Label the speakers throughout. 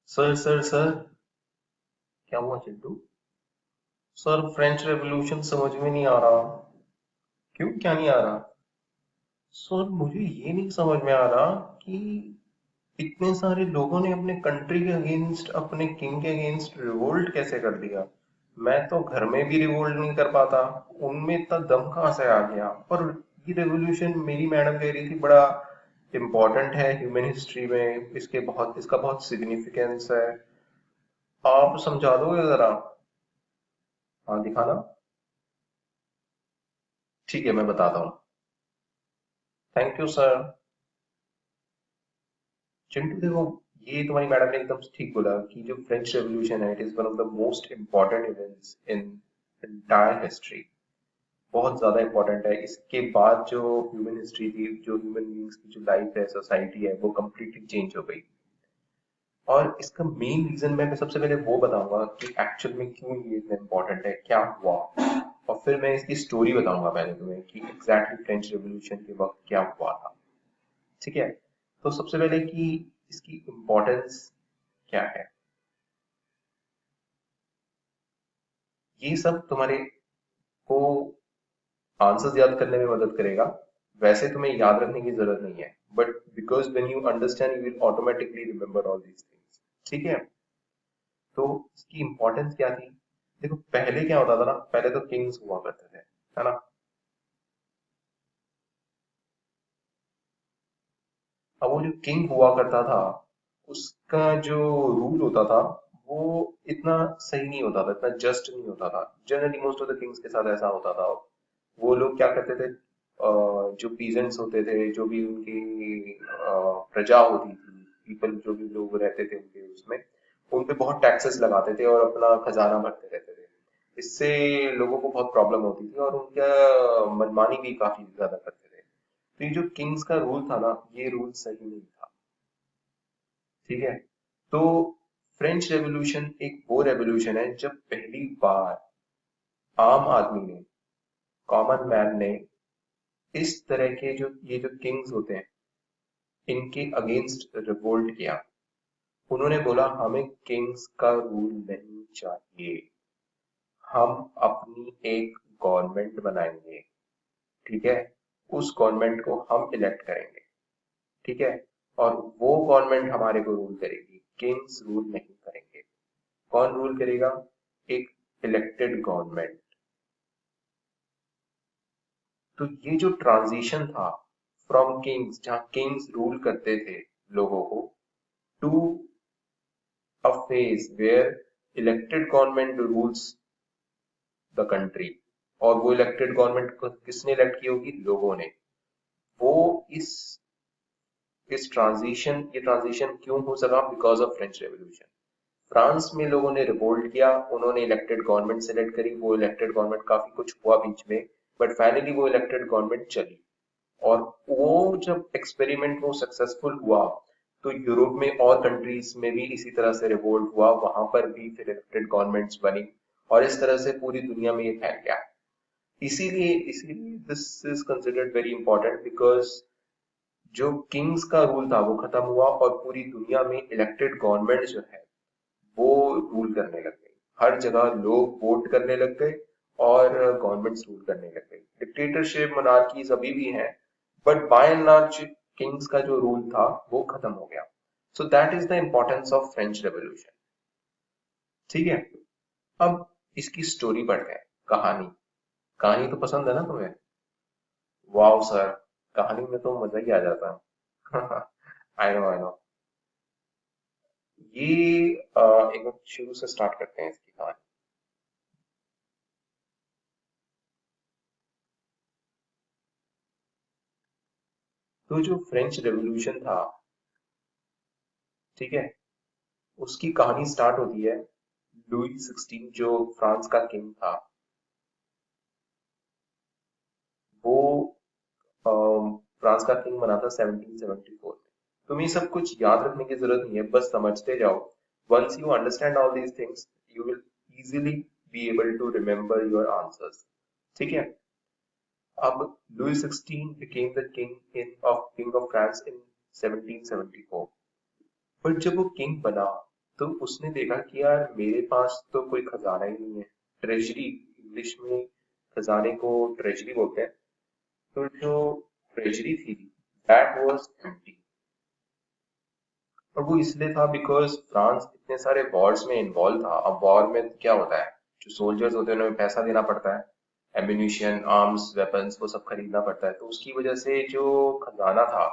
Speaker 1: Sir क्या हुआ Chintu? Sir French revolution समझ में नहीं आ रहा। क्यों क्या नहीं आ रहा? सर मुझे ये नहीं समझ में आ रहा कि इतने सारे लोगों ने अपने कंट्री के अगेंस्ट अपने किंग के अगेंस्ट रिवोल्ट कैसे कर दिया। मैं तो घर में भी रिवोल्ट नहीं कर पाता। उनमें इतना दम कहाँ से आ गया? और ये रेवोल्यूशन मेरी मैडम कह रही थी बड़ा इम्पोर्टेंट है ह्यूमन हिस्ट्री में, इसका बहुत सिग्निफिकेंस है। आप समझा दोगे जरा? हाँ दिखाना। ठीक है मैं बताता हूँ। Thank you sir. चिंटू देखो, ये तुम्हारी मैडम ने एकदम ठीक बोला कि जो फ्रेंच रेवोल्यूशन है it is one of the most important events in entire history. बहुत ज्यादा इम्पोर्टेंट है। इसके बाद जो ह्यूमन हिस्ट्री थी, जो ह्यूमन बींग्स की जो लाइफ है, सोसाइटी है, वो कम्प्लीटली चेंज हो गई। और इसका मेन रीजन मैं सबसे पहले वो बताऊंगा कि एक्चुअल में क्यों ये इतना इम्पोर्टेंट है, क्या हुआ। और फिर मैं इसकी स्टोरी बताऊंगा पहले तुम्हें कि एग्जैक्टली फ्रेंच रेवोल्यूशन के वक्त क्या हुआ था। ठीक है। तो सबसे पहले कि इसकी इम्पोर्टेंस क्या है, ये सब तुम्हारे को आंसर्स याद करने में मदद करेगा। वैसे तुम्हें याद रखने की जरूरत नहीं है, but because when you understand you will automatically remember all these things. ठीक है। तो इसकी इम्पोर्टेंस क्या थी? देखो पहले क्या होता था ना, पहले तो किंग्स हुआ करते थे, है ना। अब वो जो किंग हुआ करता था, उसका जो रूल होता था वो इतना सही नहीं होता था, इतना जस्ट नहीं होता था। Generally most of the Kings के साथ ऐसा होता था। वो लोग क्या करते थे, जो पीजेंट्स होते थे, जो भी उनकी प्रजा होती थी, पीपल, जो भी लोग रहते थे उनके उसमें, उन पे बहुत टैक्सेस लगाते थे और अपना खजाना भरते रहते थे। इससे लोगों को बहुत प्रॉब्लम होती थी और उनका मनमानी भी काफी ज्यादा करते थे। तो ये जो किंग्स का रूल था ना, ये रूल सही नहीं था। ठीक है। तो फ्रेंच रेवोल्यूशन एक वो रेवोल्यूशन है जब पहली बार आम आदमी ने, कॉमन मैन ने, इस तरह के जो ये जो किंग्स होते हैं इनके अगेंस्ट रिवोल्ट किया। उन्होंने बोला हमें किंग्स का रूल नहीं चाहिए, हम अपनी एक गवर्नमेंट बनाएंगे। ठीक है। उस गवर्नमेंट को हम इलेक्ट करेंगे। ठीक है। और वो गवर्नमेंट हमारे को रूल करेगी, किंग्स रूल नहीं करेंगे। कौन रूल करेगा? एक इलेक्टेड गवर्नमेंट। तो ये जो ट्रांजिशन था फ्रॉम किंग्स, जहां किंग्स रूल करते थे लोगों को, to a phase where elected government rules the country. और वो इलेक्टेड गवर्नमेंट को किसने इलेक्ट की होगी? लोगों ने। वो इस ये ट्रांजिशन क्यों हो सका? Because of French revolution. France में लोगों ने रिवोल्ट किया, उन्होंने इलेक्टेड गवर्नमेंट सेलेक्ट करी, वो इलेक्टेड गवर्नमेंट काफी कुछ हुआ बीच में, बट फाइनली वो इलेक्टेड गवर्नमेंट चली। और वो जब एक्सपेरिमेंट वो सक्सेसफुल हुआ, तो यूरोप में और कंट्रीज में भी इसी तरह से रिवोल्ट हुआ, वहां पर भी फिर इलेक्टेड गवर्नमेंट्स बनी। और इस तरह से पूरी दुनिया में ये फैल गया। इसीलिए this is considered very important, because जो किंग्स का रूल था वो खत्म हुआ और पूरी दुनिया में इलेक्टेड गवर्नमेंट जो है वो रूल करने लग गई। हर जगह लोग वोट करने लग गए और गवर्नमेंट्स रूल करने लग गई। डिक्टेटरशिप, मोनार्कीज अभी भी हैं, but by and large Kings का जो रूल था वो खत्म हो गया। So that is the importance of French revolution. ठीक है। अब इसकी स्टोरी पढ़ते हैं। कहानी। कहानी तो पसंद है ना तुम्हें? वाओ सर, कहानी में तो मजा ही आ जाता है। I know I know. ये एक बार शुरू से स्टार्ट करते हैं इसकी कहानी। तो जो फ्रेंच रेवोल्यूशन था, ठीक है, उसकी कहानी स्टार्ट होती है, लुई 16 जो फ्रांस का किंग था, वो फ्रांस का किंग बना था 1774 में। तुम्हें ये सब कुछ याद रखने की जरूरत नहीं है, बस समझते जाओ। Once you understand all these things you will easily be able to remember your answers. ठीक है। अब Louis 16 became the king of France in 1774। पर जब वो किंग बना, तो उसने देखा कि यार मेरे पास तो कोई खजाना ही नहीं है। ट्रेजरी, इंग्लिश में खजाने को ट्रेजरी बोलते हैं। तो जो ट्रेजरी थी, दैट वाज एम्प्टी। और वो इसलिए था बिकॉज फ्रांस इतने सारे वॉर्स में इन्वॉल्व था। अब वॉर में क्या होता है, जो सोल्जर्स होते हैं उन्हें पैसा देना पड़ता है, एम्यूनिशन, आर्म्स, वेपन्स वो सब खरीदना पड़ता है। तो उसकी वजह से जो खजाना था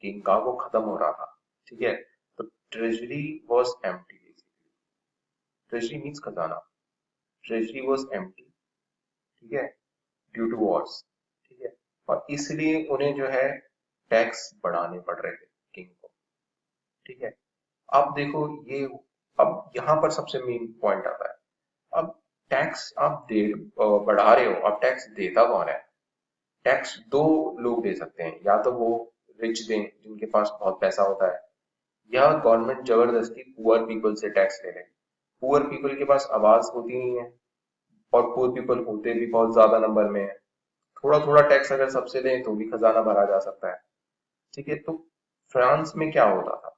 Speaker 1: किंग का वो खत्म हो रहा था। ठीक है, तो treasury was empty. Treasury means खजाना, ट्रेजरी वॉज एम्प्टी। ठीक है, ड्यू टू वॉर्स। ठीक है, और इसलिए उन्हें जो है टैक्स बढ़ाने पड़ रहे थे किंग को। ठीक है, अब देखो ये, अब यहाँ पर सबसे मेन पॉइंट आता है। अब टैक्स आप बढ़ा रहे हो, अब टैक्स देता कौन है? टैक्स दो लोग दे सकते हैं, या तो वो रिच दें जिनके पास बहुत पैसा होता है, या गवर्नमेंट जबरदस्ती पुअर पीपल से टैक्स ले ले। पुअर पीपल के पास आवाज होती नहीं है, और पुअर पीपल होते भी बहुत ज्यादा नंबर में है। थोड़ा थोड़ा टैक्स अगर सबसे लें तो भी खजाना भरा जा सकता है। ठीक है, तो फ्रांस में क्या होता था?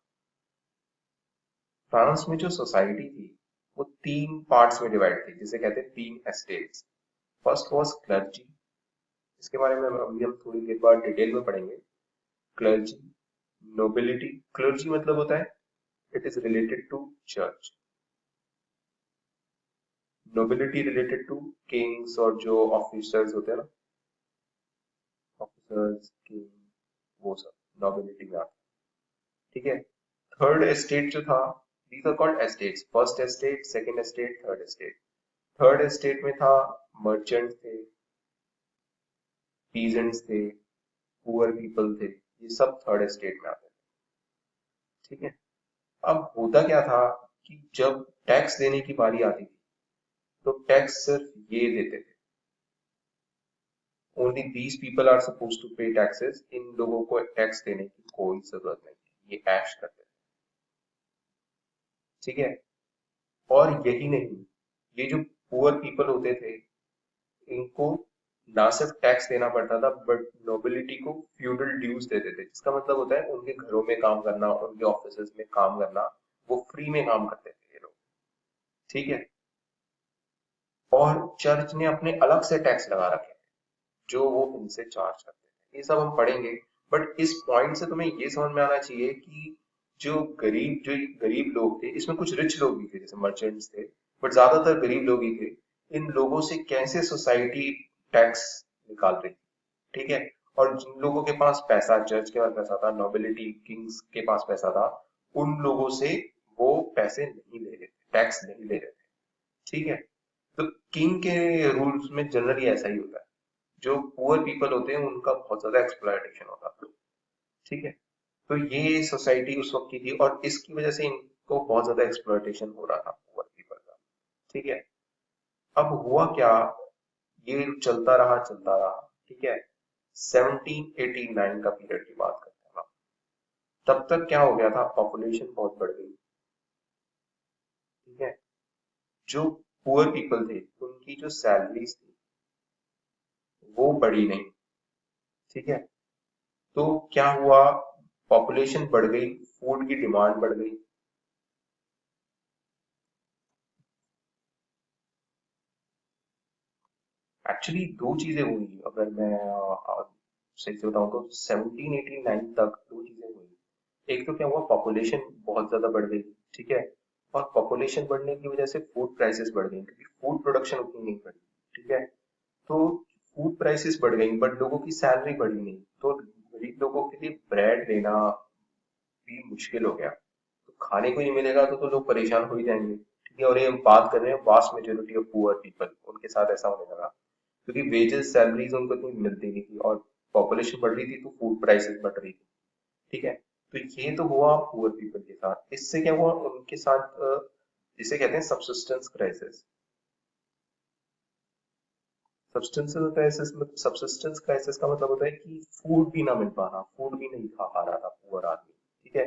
Speaker 1: फ्रांस में जो सोसाइटी थी वो तीन पार्ट्स में डिवाइड थी, जिसे कहते हैं तीन एस्टेट्स। फर्स्ट वाज क्लर्जी, इसके बारे में अभी हम थोड़ी देर बाद डिटेल में पढ़ेंगे। Clergy, nobility. क्लर्जी मतलब होता है it is related to church. Nobility related to kings और जो ऑफिसर्स होते हैं ना, ऑफिसर्स, किंग, वो सब नोबिलिटी में आता है। ठीक है, थर्ड एस्टेट जो था, these are called estates. First estate, second estate, third estate. Third estate में था मर्चेंट थे, पीजेंट्स थे, पुअर पीपल थे, ये सब थर्ड एस्टेट में आते थे। ठीक है, अब होता क्या था कि जब टैक्स देने की बारी आती थी तो टैक्स सिर्फ ये देते थे। Only these people are suppose to pay taxes. इन लोगों को टैक्स देने की कोई जरूरत नहीं है, ये ऐश करते थे। ठीक है, और यही नहीं, ये जो पुअर पीपल होते थे इनको ना सिर्फ टैक्स देना पड़ता था, बट नोबिलिटी को फ्यूडल ड्यूज देते थे, जिसका मतलब होता है उनके घरों में काम करना, उनके ऑफिस में काम करना, वो फ्री में काम करते थे ये लोग। ठीक है, और चर्च ने अपने अलग से टैक्स लगा रखे थे जो वो इनसे चार्ज करते थे। ये सब हम पढ़ेंगे, बट इस पॉइंट से तुम्हें ये समझ में आना चाहिए कि जो गरीब लोग थे, इसमें कुछ रिच लोग भी थे जैसे मर्चेंट्स थे, बट ज्यादातर गरीब लोग ही थे। इन लोगों से कैसे सोसाइटी टैक्स निकाल रही थी। ठीक है, और जिन लोगों के पास पैसा, चर्च के पास पैसा था, नोबिलिटी किंग्स के पास पैसा था, उन लोगों से वो पैसे नहीं ले रहे थे, टैक्स नहीं ले रहे थे। ठीक है, तो किंग के रूल्स में जनरली ऐसा ही होता है। जो पुअर पीपल होते हैं उनका बहुत ज्यादा एक्सप्लॉयटेशन होता है। ठीक है, तो ये सोसाइटी उस वक्त की थी, और इसकी वजह से इनको बहुत ज्यादा एक्सप्लॉयटेशन हो रहा था पुअर पीपल का। ठीक है, अब हुआ क्या, ये चलता रहा चलता रहा। ठीक है, 1789 का पीरियड की बात करते हैं हम। तब तक क्या हो गया था, पॉपुलेशन बहुत बढ़ गई। ठीक है, जो पुअर पीपल थे उनकी जो सैलरीज थी वो बढ़ी नहीं। ठीक है, तो क्या हुआ, पॉपुलेशन बढ़ गई, फूड की डिमांड बढ़ गई। एक्चुअली दो चीजें हुई, अगर मैं सही से बताऊं तो 1789 तक दो चीजें हुई। एक तो क्या हुआ, पॉपुलेशन बहुत ज्यादा बढ़ गई। ठीक है, और पॉपुलेशन बढ़ने की वजह से फूड प्राइसेस बढ़ गई, क्योंकि फूड प्रोडक्शन उतनी नहीं बढ़ी। ठीक है, तो फूड प्राइसेस बढ़ गई बट लोगों की सैलरी बढ़ी नहीं, तो गरीब लोगों के लिए ब्रेड लेना भी मुश्किल हो गया। तो खाने को नहीं मिलेगा तो लोग परेशान हो ही जाएंगे। ठीक है, और ये हम बात कर रहे हैं vast majority of poor people, उनके साथ ऐसा होने लगा, क्योंकि वेजेस, सैलरीज उनको इतनी मिलती नहीं थी, और पॉपुलेशन बढ़ रही थी तो फूड प्राइसेस बढ़ रही थी। ठीक है, तो ये तो हुआ पुअर पीपल के साथ। इससे क्या हुआ उनके साथ, जिसे कहते हैं सबसिस्टेंस क्राइसिस। सबसिस्टेंस क्राइसिस का मतलब होता है कि फूड भी ना मिल पाना, फूड भी नहीं खा पा रहा था पुअर आदमी। ठीक है,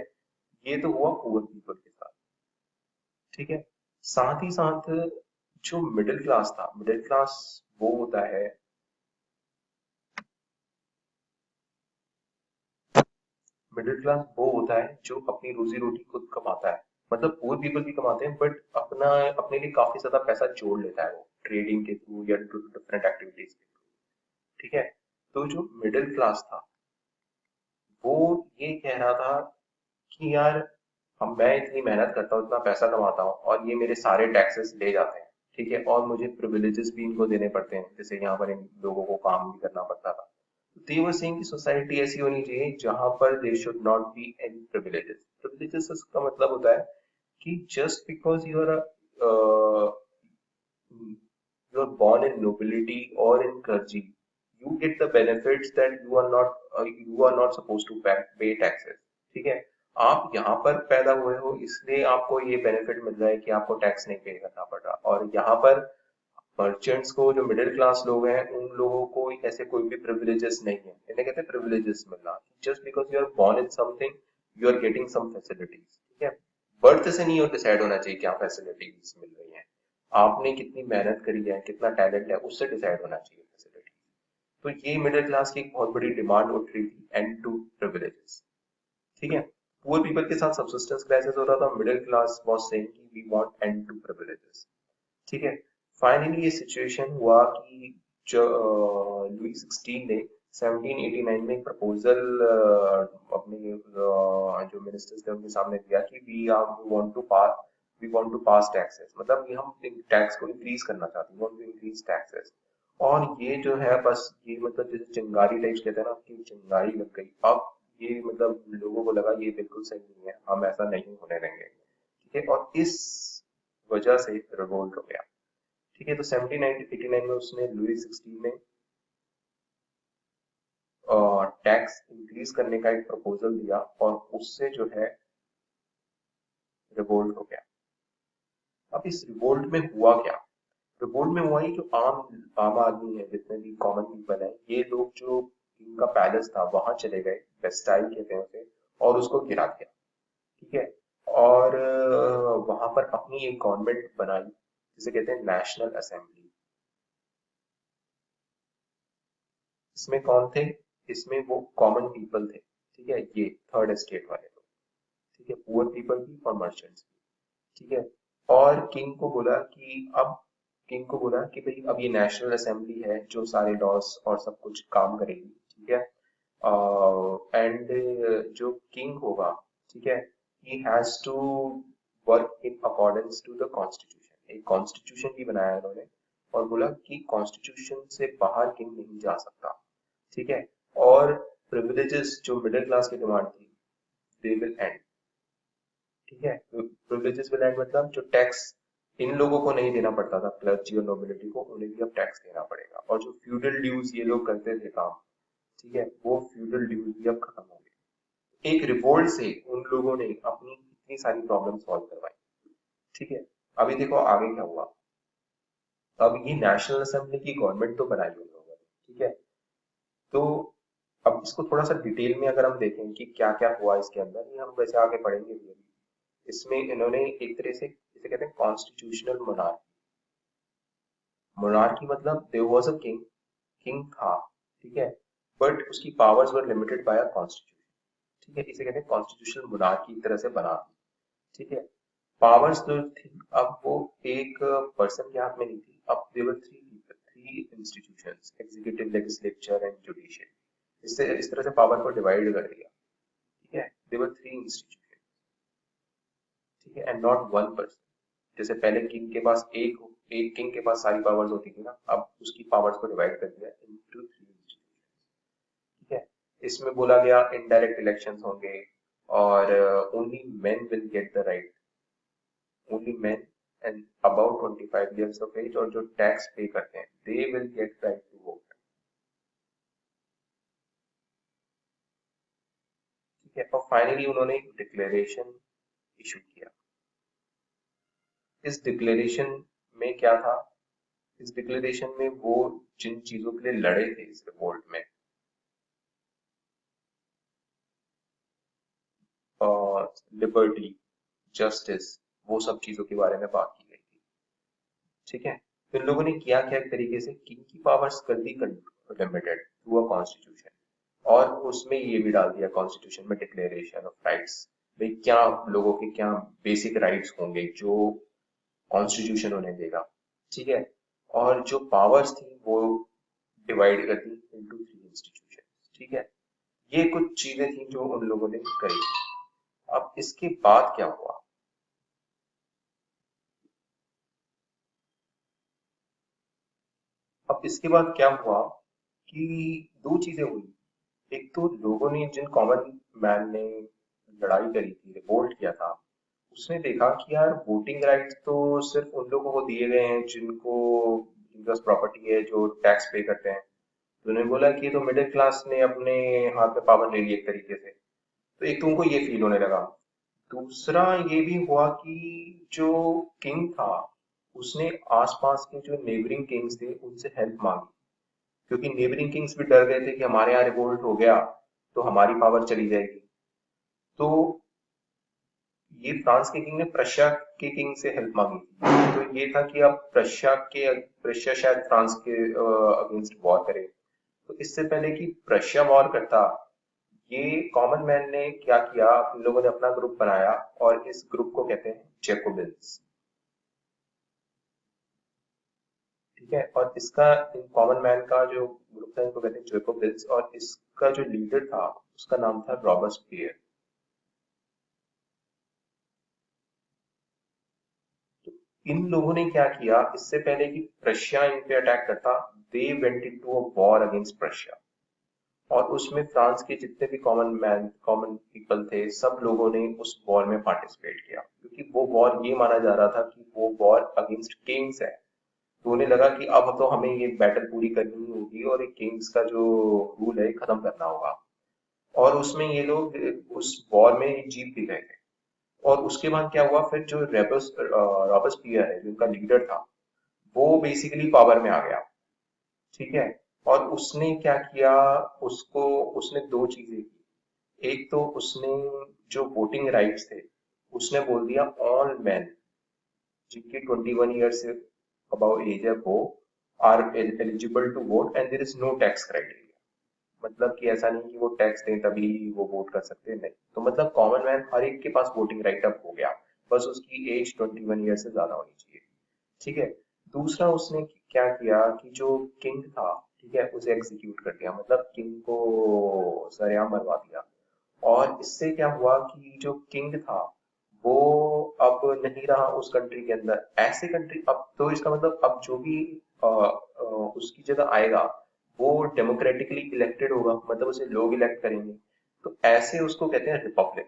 Speaker 1: ये तो हुआ पुअर पीपल के साथ। ठीक है, साथ ही साथ जो मिडिल क्लास था, मिडिल क्लास वो होता है, मिडिल क्लास वो होता है जो अपनी रोजी रोटी खुद कमाता है। मतलब पुअर पीपल भी कमाते हैं बट अपना अपने लिए काफी ज्यादा पैसा जोड़ लेता है वो ट्रेडिंग के थ्रू या डिफरेंट एक्टिविटीज के थ्रू। ठीक है। तो जो मिडिल क्लास था वो ये कह रहा था कि यार हम मैं इतनी मेहनत करता हूँ इतना पैसा कमाता हूँ और ये मेरे सारे टैक्सेस ले जाते हैं। ठीक है। और मुझे प्रिविलेजेस भी इनको देने पड़ते हैं जैसे यहाँ पर इन लोगों को काम भी करना पड़ता था। दे वर सेइंग कि सोसाइटी ऐसी होनी चाहिए जहां पर they should not be any privileges. Privileges का मतलब होता है कि just because you are born in nobility or in clergy, you get the benefits that you are not supposed to pay taxes। ठीक है। आप यहाँ पर पैदा हुए हो इसलिए आपको ये बेनिफिट मिल रहा है कि आपको टैक्स नहीं पे करना पड़ रहा। और यहाँ पर मर्चेंट्स को जो मिडिल क्लास लोग हैं उन लोगों को ऐसे कोई भी प्रिविलेजेस नहीं है। इन्हें कहते हैं प्रिविलेजेस मिलना। Just because you are born in something you are getting some facilities। ठीक है। बर्थ से नहीं डिसाइड होना चाहिए क्या फैसिलिटीज मिल रही है। आपने कितनी मेहनत करी है कितना टैलेंट है उससे डिसाइड होना चाहिए फैसिलिटी। तो ये मिडिल क्लास की एक बहुत बड़ी डिमांड उठ रही थी एंड टू प्रिविलेजेस। ठीक है। पुअर पीपल के साथ सबसिस्टेंस क्राइसिस हो रहा था। मिडिल क्लास वाज सेइंग कि we want end to privileges. ठीक है। फाइनली ये सिचुएशन हुआ कि जो लुई 16 ने 1789 में एक प्रपोजल अपने जो मिनिस्टर्स थे उनके सामने दिया कि we want to pass taxes. मतलब ये हम टैक्स को इंक्रीज करना चाहते हैं। Want to increase taxes. और ये जो है बस ये मतलब जैसे चिंगारी टाइप्स कहते हैं ना कि चिंगारी लग गई। अब ये मतलब लोगों को लगा ये बिल्कुल सही नहीं है हम ऐसा नहीं होने देंगे। ठीक है। और इस वजह से रिवोल्ट हो गया। ठीक है। तो 1789 में उसने लुई 16 ने टैक्स इंक्रीज करने का एक प्रपोजल दिया और उससे जो है रिवोल्ट हो गया। अब इस रिवोल्ट में हुआ क्या? रिवोल्ट में हुआ ही जो आम आदमी है जितने भी कॉमन पीपल है ये लोग जो इनका पैलेस था वहां चले गए। बेस्टाइल कहते हैं उसे। और उसको गिरा दिया। ठीक है। और वहां पर अपनी एक गवर्नमेंट बनाई जिसे कहते हैं नेशनल असेंबली। इसमें कौन थे? इसमें वो कॉमन पीपल थे। ठीक है। ये थर्ड एस्टेट वाले लोग। ठीक है। पुअर पीपल भी और मर्चेंट्स भी। ठीक है। और किंग को बोला कि भाई अब ये नेशनल असेंबली है जो सारे लॉस और सब कुछ काम करेगी। ठीक है। एंड जो किंग होगा ठीक है he has to work in accordance to the constitution. एक कॉन्स्टिट्यूशन भी बनाया इन्होंने और बोला कि कॉन्स्टिट्यूशन से बाहर किंग नहीं जा सकता। ठीक है। और प्रिविलेजेस जो मिडिल क्लास की डिमांड थी दे विल एंड। ठीक है। प्रिविलेजेस विल एंड मतलब जो टैक्स इन लोगों को नहीं देना पड़ता था क्लर्जी और नोबिलिटी को उन्हें भी अब टैक्स देना पड़ेगा। और जो फ्यूडल ड्यूज ये लोग करते थे काम ठीक है वो फ्यूडल ड्यूज भी अब खत्म हो गए। एक रिवोल्ट से उन लोगों ने अपनी इतनी सारी प्रॉब्लम सॉल्व करवाई। ठीक है। अभी देखो आगे क्या हुआ। अब ये नेशनल असेंबली की गवर्नमेंट तो बनाई उन लोगों ने। ठीक है। तो अब इसको थोड़ा सा डिटेल में अगर हम देखें कि क्या क्या हुआ इसके अंदर ये हम वैसे आगे पढ़ेंगे भी अभी। इसमें इन्होंने एक तरह से इसे कहते हैं कॉन्स्टिट्यूशनल मोनार्की। मोनार्की मतलब there was a king. King था। ठीक है। बट उसकी powers were limited by a constitution. ठीक है। इसे कहते हैं कॉन्स्टिट्यूशनल मोनार्की एक तरह से बना दी। ठीक है। पावर्स जो थी अब वो एक पर्सन के हाथ में नहीं थी। अब they were three institutions executive legislature and judiciary. इससे इस तरह से पावर को डिवाइड कर दिया। ठीक है। There were three institution. ठीक है। And not one person. जैसे पहले किंग के पास एक किंग के पास सारी पावर्स होती थी ना अब उसकी पावर्स को डिवाइड कर दिया इनटू थ्री इंस्टीट्यूशन। ठीक है। इसमें बोला गया इनडायरेक्ट इलेक्शंस होंगे और only men will get the right. Only main and about 25 years of age और जो टैक्स पे करते हैं they will get right to vote. ठीक है। और फाइनली उन्होंने एक डिक्लेरेशन इशू किया। इस डिक्लेरेशन में क्या था? इस डिक्लेरेशन में वो जिन चीजों के लिए लड़े थे इस रिवोल्ट में लिबर्टी जस्टिस वो सब चीजों के बारे में बात की गई थी। ठीक है। तो इन लोगों ने किया क्या एक तरीके से किंग की पावर्स कर दी लिमिटेड थ्रू अ कॉन्स्टिट्यूशन। और उसमें ये भी डाल दिया कॉन्स्टिट्यूशन में डिक्लेरेशन ऑफ राइट्स भाई क्या लोगों के क्या बेसिक राइट्स होंगे जो कॉन्स्टिट्यूशन उन्हें देगा, ठीक है। और जो पावर्स थी वो डिवाइड कर दी इनटू 3 इंस्टीट्यूशन, ठीक है। ये कुछ चीजें थी जो उन लोगों ने करी। अब इसके बाद क्या हुआ? अब इसके बाद क्या हुआ कि दो चीजें हुई। एक तो लोगों ने, जिन कॉमन मैन ने लड़ाई करी थी, रिवोल्ट किया था, उसने देखा कि यार वोटिंग राइट्स तो सिर्फ उन लोगों को दिए गए हैं जिनको, जिनके पास प्रॉपर्टी है, जो टैक्स पे करते हैं। तो उन्होंने बोला कि ये तो मिडिल क्लास ने अपने हाथ में पावर ले ली एक तरीके से। तो एक तो उनको ये फील होने लगा। दूसरा ये भी हुआ कि जो किंग था, उसने आसपास के जो नेबरिंग किंग्स थे उनसे हेल्प मांगी, क्योंकि नेबरिंग किंग्स भी डर गए थे कि हमारे यहाँ रिवोल्ट हो गया तो हमारी पावर चली जाएगी। तो ये फ्रांस के किंग ने प्रशिया के किंग से हेल्प मांगी थी। तो ये था कि अब प्रशिया शायद फ्रांस के अगेंस्ट वॉर करे। तो इससे पहले कि प्रशिया वॉर करता, ये कॉमन मैन ने क्या किया, इन लोगों ने अपना ग्रुप बनाया और इस ग्रुप को कहते हैं जैकोबिन्स, ठीक है। और इसका, इन कॉमन मैन का जो ग्रुप था इनको कहते हैं जैकोबिन्स, और इसका जो लीडर था उसका नाम था रॉबespierre। तो इन लोगों ने क्या किया, इससे पहले कि प्रशिया इन पे अटैक करता, they went into a war against Prussia. और उसमें फ्रांस के जितने भी कॉमन पीपल थे, सब लोगों ने उस वॉर में पार्टिसिपेट किया, क्योंकि वो वॉर ये माना जा रहा था कि वो वॉर अगेंस्ट किंग्स है। तो उन्हें लगा कि अब तो हमें ये बैटल पूरी करनी ही होगी और एक किंग्स का जो रूल है खत्म करना होगा। और उसमें ये लोग उस वॉर में जीत भी गए थे। और उसके बाद क्या हुआ, फिर जो रॉबespierre है, जो उनका लीडर था, वो बेसिकली पावर में आ गया, ठीक है। और उसने क्या किया, उसको, उसने दो चीजें की। एक तो उसने जो वोटिंग राइट्स थे, उसने बोल दिया ऑल मैन जिनकी 21 ईयर से अबव एज है, वो are eligible to vote and there is no tax criteria. मतलब कि ऐसा नहीं कि वो टैक्स दें तभी वो वोट कर सकते हैं, नहीं। तो मतलब कॉमन मैन हर एक के पास वोटिंग राइट अब हो गया, बस उसकी एज 21 ईयर से ज्यादा होनी चाहिए, ठीक है। दूसरा उसने क्या किया कि जो किंग था, ठीक है, उसे एग्जीक्यूट कर दिया, मतलब किंग को सरेआम मरवा दिया। और इससे क्या हुआ कि जो किंग था वो अब नहीं रहा उस कंट्री के अंदर। ऐसे कंट्री, अब तो इसका मतलब अब जो भी उसकी जगह आएगा वो डेमोक्रेटिकली इलेक्टेड होगा, मतलब उसे लोग इलेक्ट करेंगे। तो ऐसे उसको कहते हैं रिपब्लिक,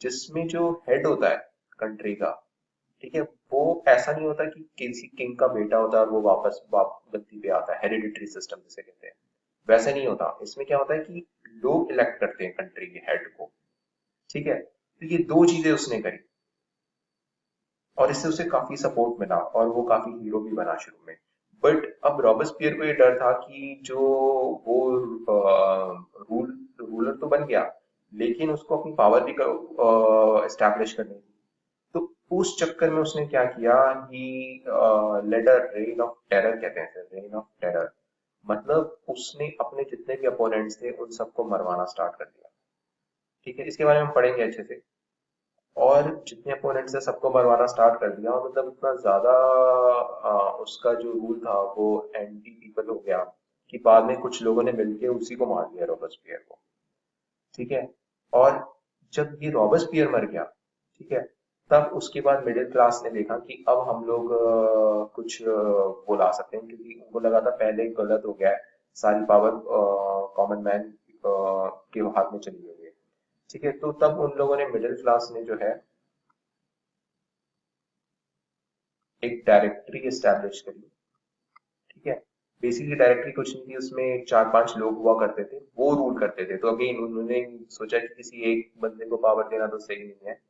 Speaker 1: जिसमें जो हेड होता है कंट्री का, ठीक है, वो ऐसा नहीं होता कि किसी किंग का बेटा होता है और वो वापस गद्दी पे आता है, हेरिडिटरी सिस्टम जिसे कहते हैं। वैसे नहीं होता, इसमें क्या होता है कि लोग इलेक्ट करते हैं कंट्री के हेड को, ठीक है। तो ये दो चीजें उसने करी और इससे उसे काफी सपोर्ट मिला और वो काफी हीरो भी बना शुरू में। बट अब रॉबespierre को ये डर था कि जो वो रूलर तो बन गया, लेकिन उसको अपनी पावर भी एस्टैब्लिश करनी थी। तो उस चक्कर में उसने क्या किया, he led a reign of terror, कहते हैं रेन ऑफ टेरर। मतलब उसने अपने जितने भी अपोनेंट्स थे उन सबको मरवाना स्टार्ट कर दिया, ठीक है। इसके बारे में हम पढ़ेंगे अच्छे से। और जितने अपोनेंट्स थे सबको मरवाना स्टार्ट कर दिया, और मतलब इतना ज्यादा उसका जो रूल था वो एंटी पीपल हो गया कि बाद में कुछ लोगों ने मिलके उसी को मार दिया, रॉबespierre को, ठीक है। और जब ये रॉबespierre मर गया, ठीक है, तब उसके बाद मिडिल क्लास ने देखा कि अब हम लोग कुछ वो ला सकते हैं, क्योंकि उनको लगा था पहले गलत हो गया है, सारी पावर कॉमन मैन के हाथ में चली गई है, ठीक है। तो तब उन लोगों ने, मिडिल क्लास ने जो है, एक डायरेक्टरी एस्टैब्लिश करी, ठीक है। बेसिकली डायरेक्टरी कुछ नहीं थी, उसमें 4-5 लोग हुआ करते थे, वो रूल करते थे। तो अगेन उन्होंने सोचा कि किसी एक बंदे को पावर देना तो सही नहीं है,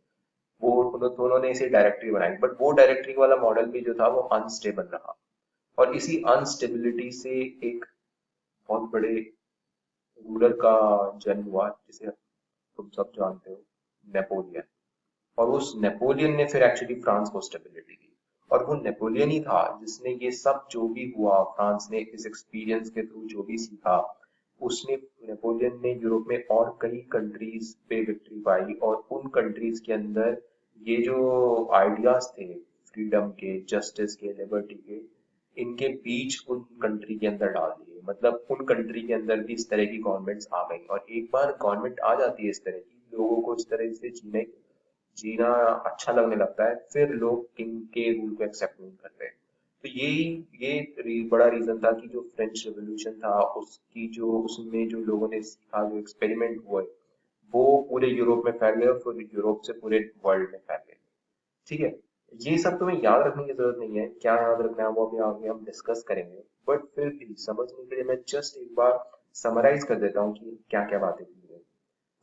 Speaker 1: वो उन्होंने इसे डायरेक्टरी बनाई। बट वो डायरेक्टरी वाला मॉडल भी जो था वो अनस्टेबल रहा, और इसी अनस्टेबिलिटी से एक बहुत बड़े रूलर का जन्म हुआ जिसे तुम सब जानते हो, नेपोलियन। और उस नेपोलियन ने फिर एक्चुअली फ्रांस को स्टेबिलिटी दी। और वो नेपोलियन ही था जिसने ये सब जो भी हुआ, फ्रांस ने इस एक्सपीरियंस के थ्रू जो भी सीखा, उसने नेपोलियन ने यूरोप में और कई कंट्रीज पे विक्ट्री पाई, और उन कंट्रीज के अंदर ये जो आइडियाज थे फ्रीडम के, जस्टिस के, लिबर्टी के, इनके बीच उन कंट्री के अंदर डाल दिए। मतलब उन कंट्री के अंदर भी इस तरह की गवर्नमेंट्स आ गई, और एक बार गवर्नमेंट आ जाती है इस तरह की, लोगों को इस तरह से जीना अच्छा लगने लगता है, फिर लोग किंग के रूल को एक्सेप्ट नहीं करते। तो बड़ा रीजन था कि जो फ्रेंच रेवोल्यूशन था उसकी जो उसमें जो लोगों ने सीखा, जो एक्सपेरिमेंट हुए, वो पूरे यूरोप में फैल गए, और फिर यूरोप से पूरे वर्ल्ड में फैल गए। ठीक है, ये सब तुम्हें याद रखने की जरूरत नहीं है, क्या याद रखना है वो अभी आगे हम डिस्कस करेंगे, बट फिर भी समझने के लिए मैं जस्ट एक बार समराइज कर देता हूँ कि क्या क्या बातें की गई।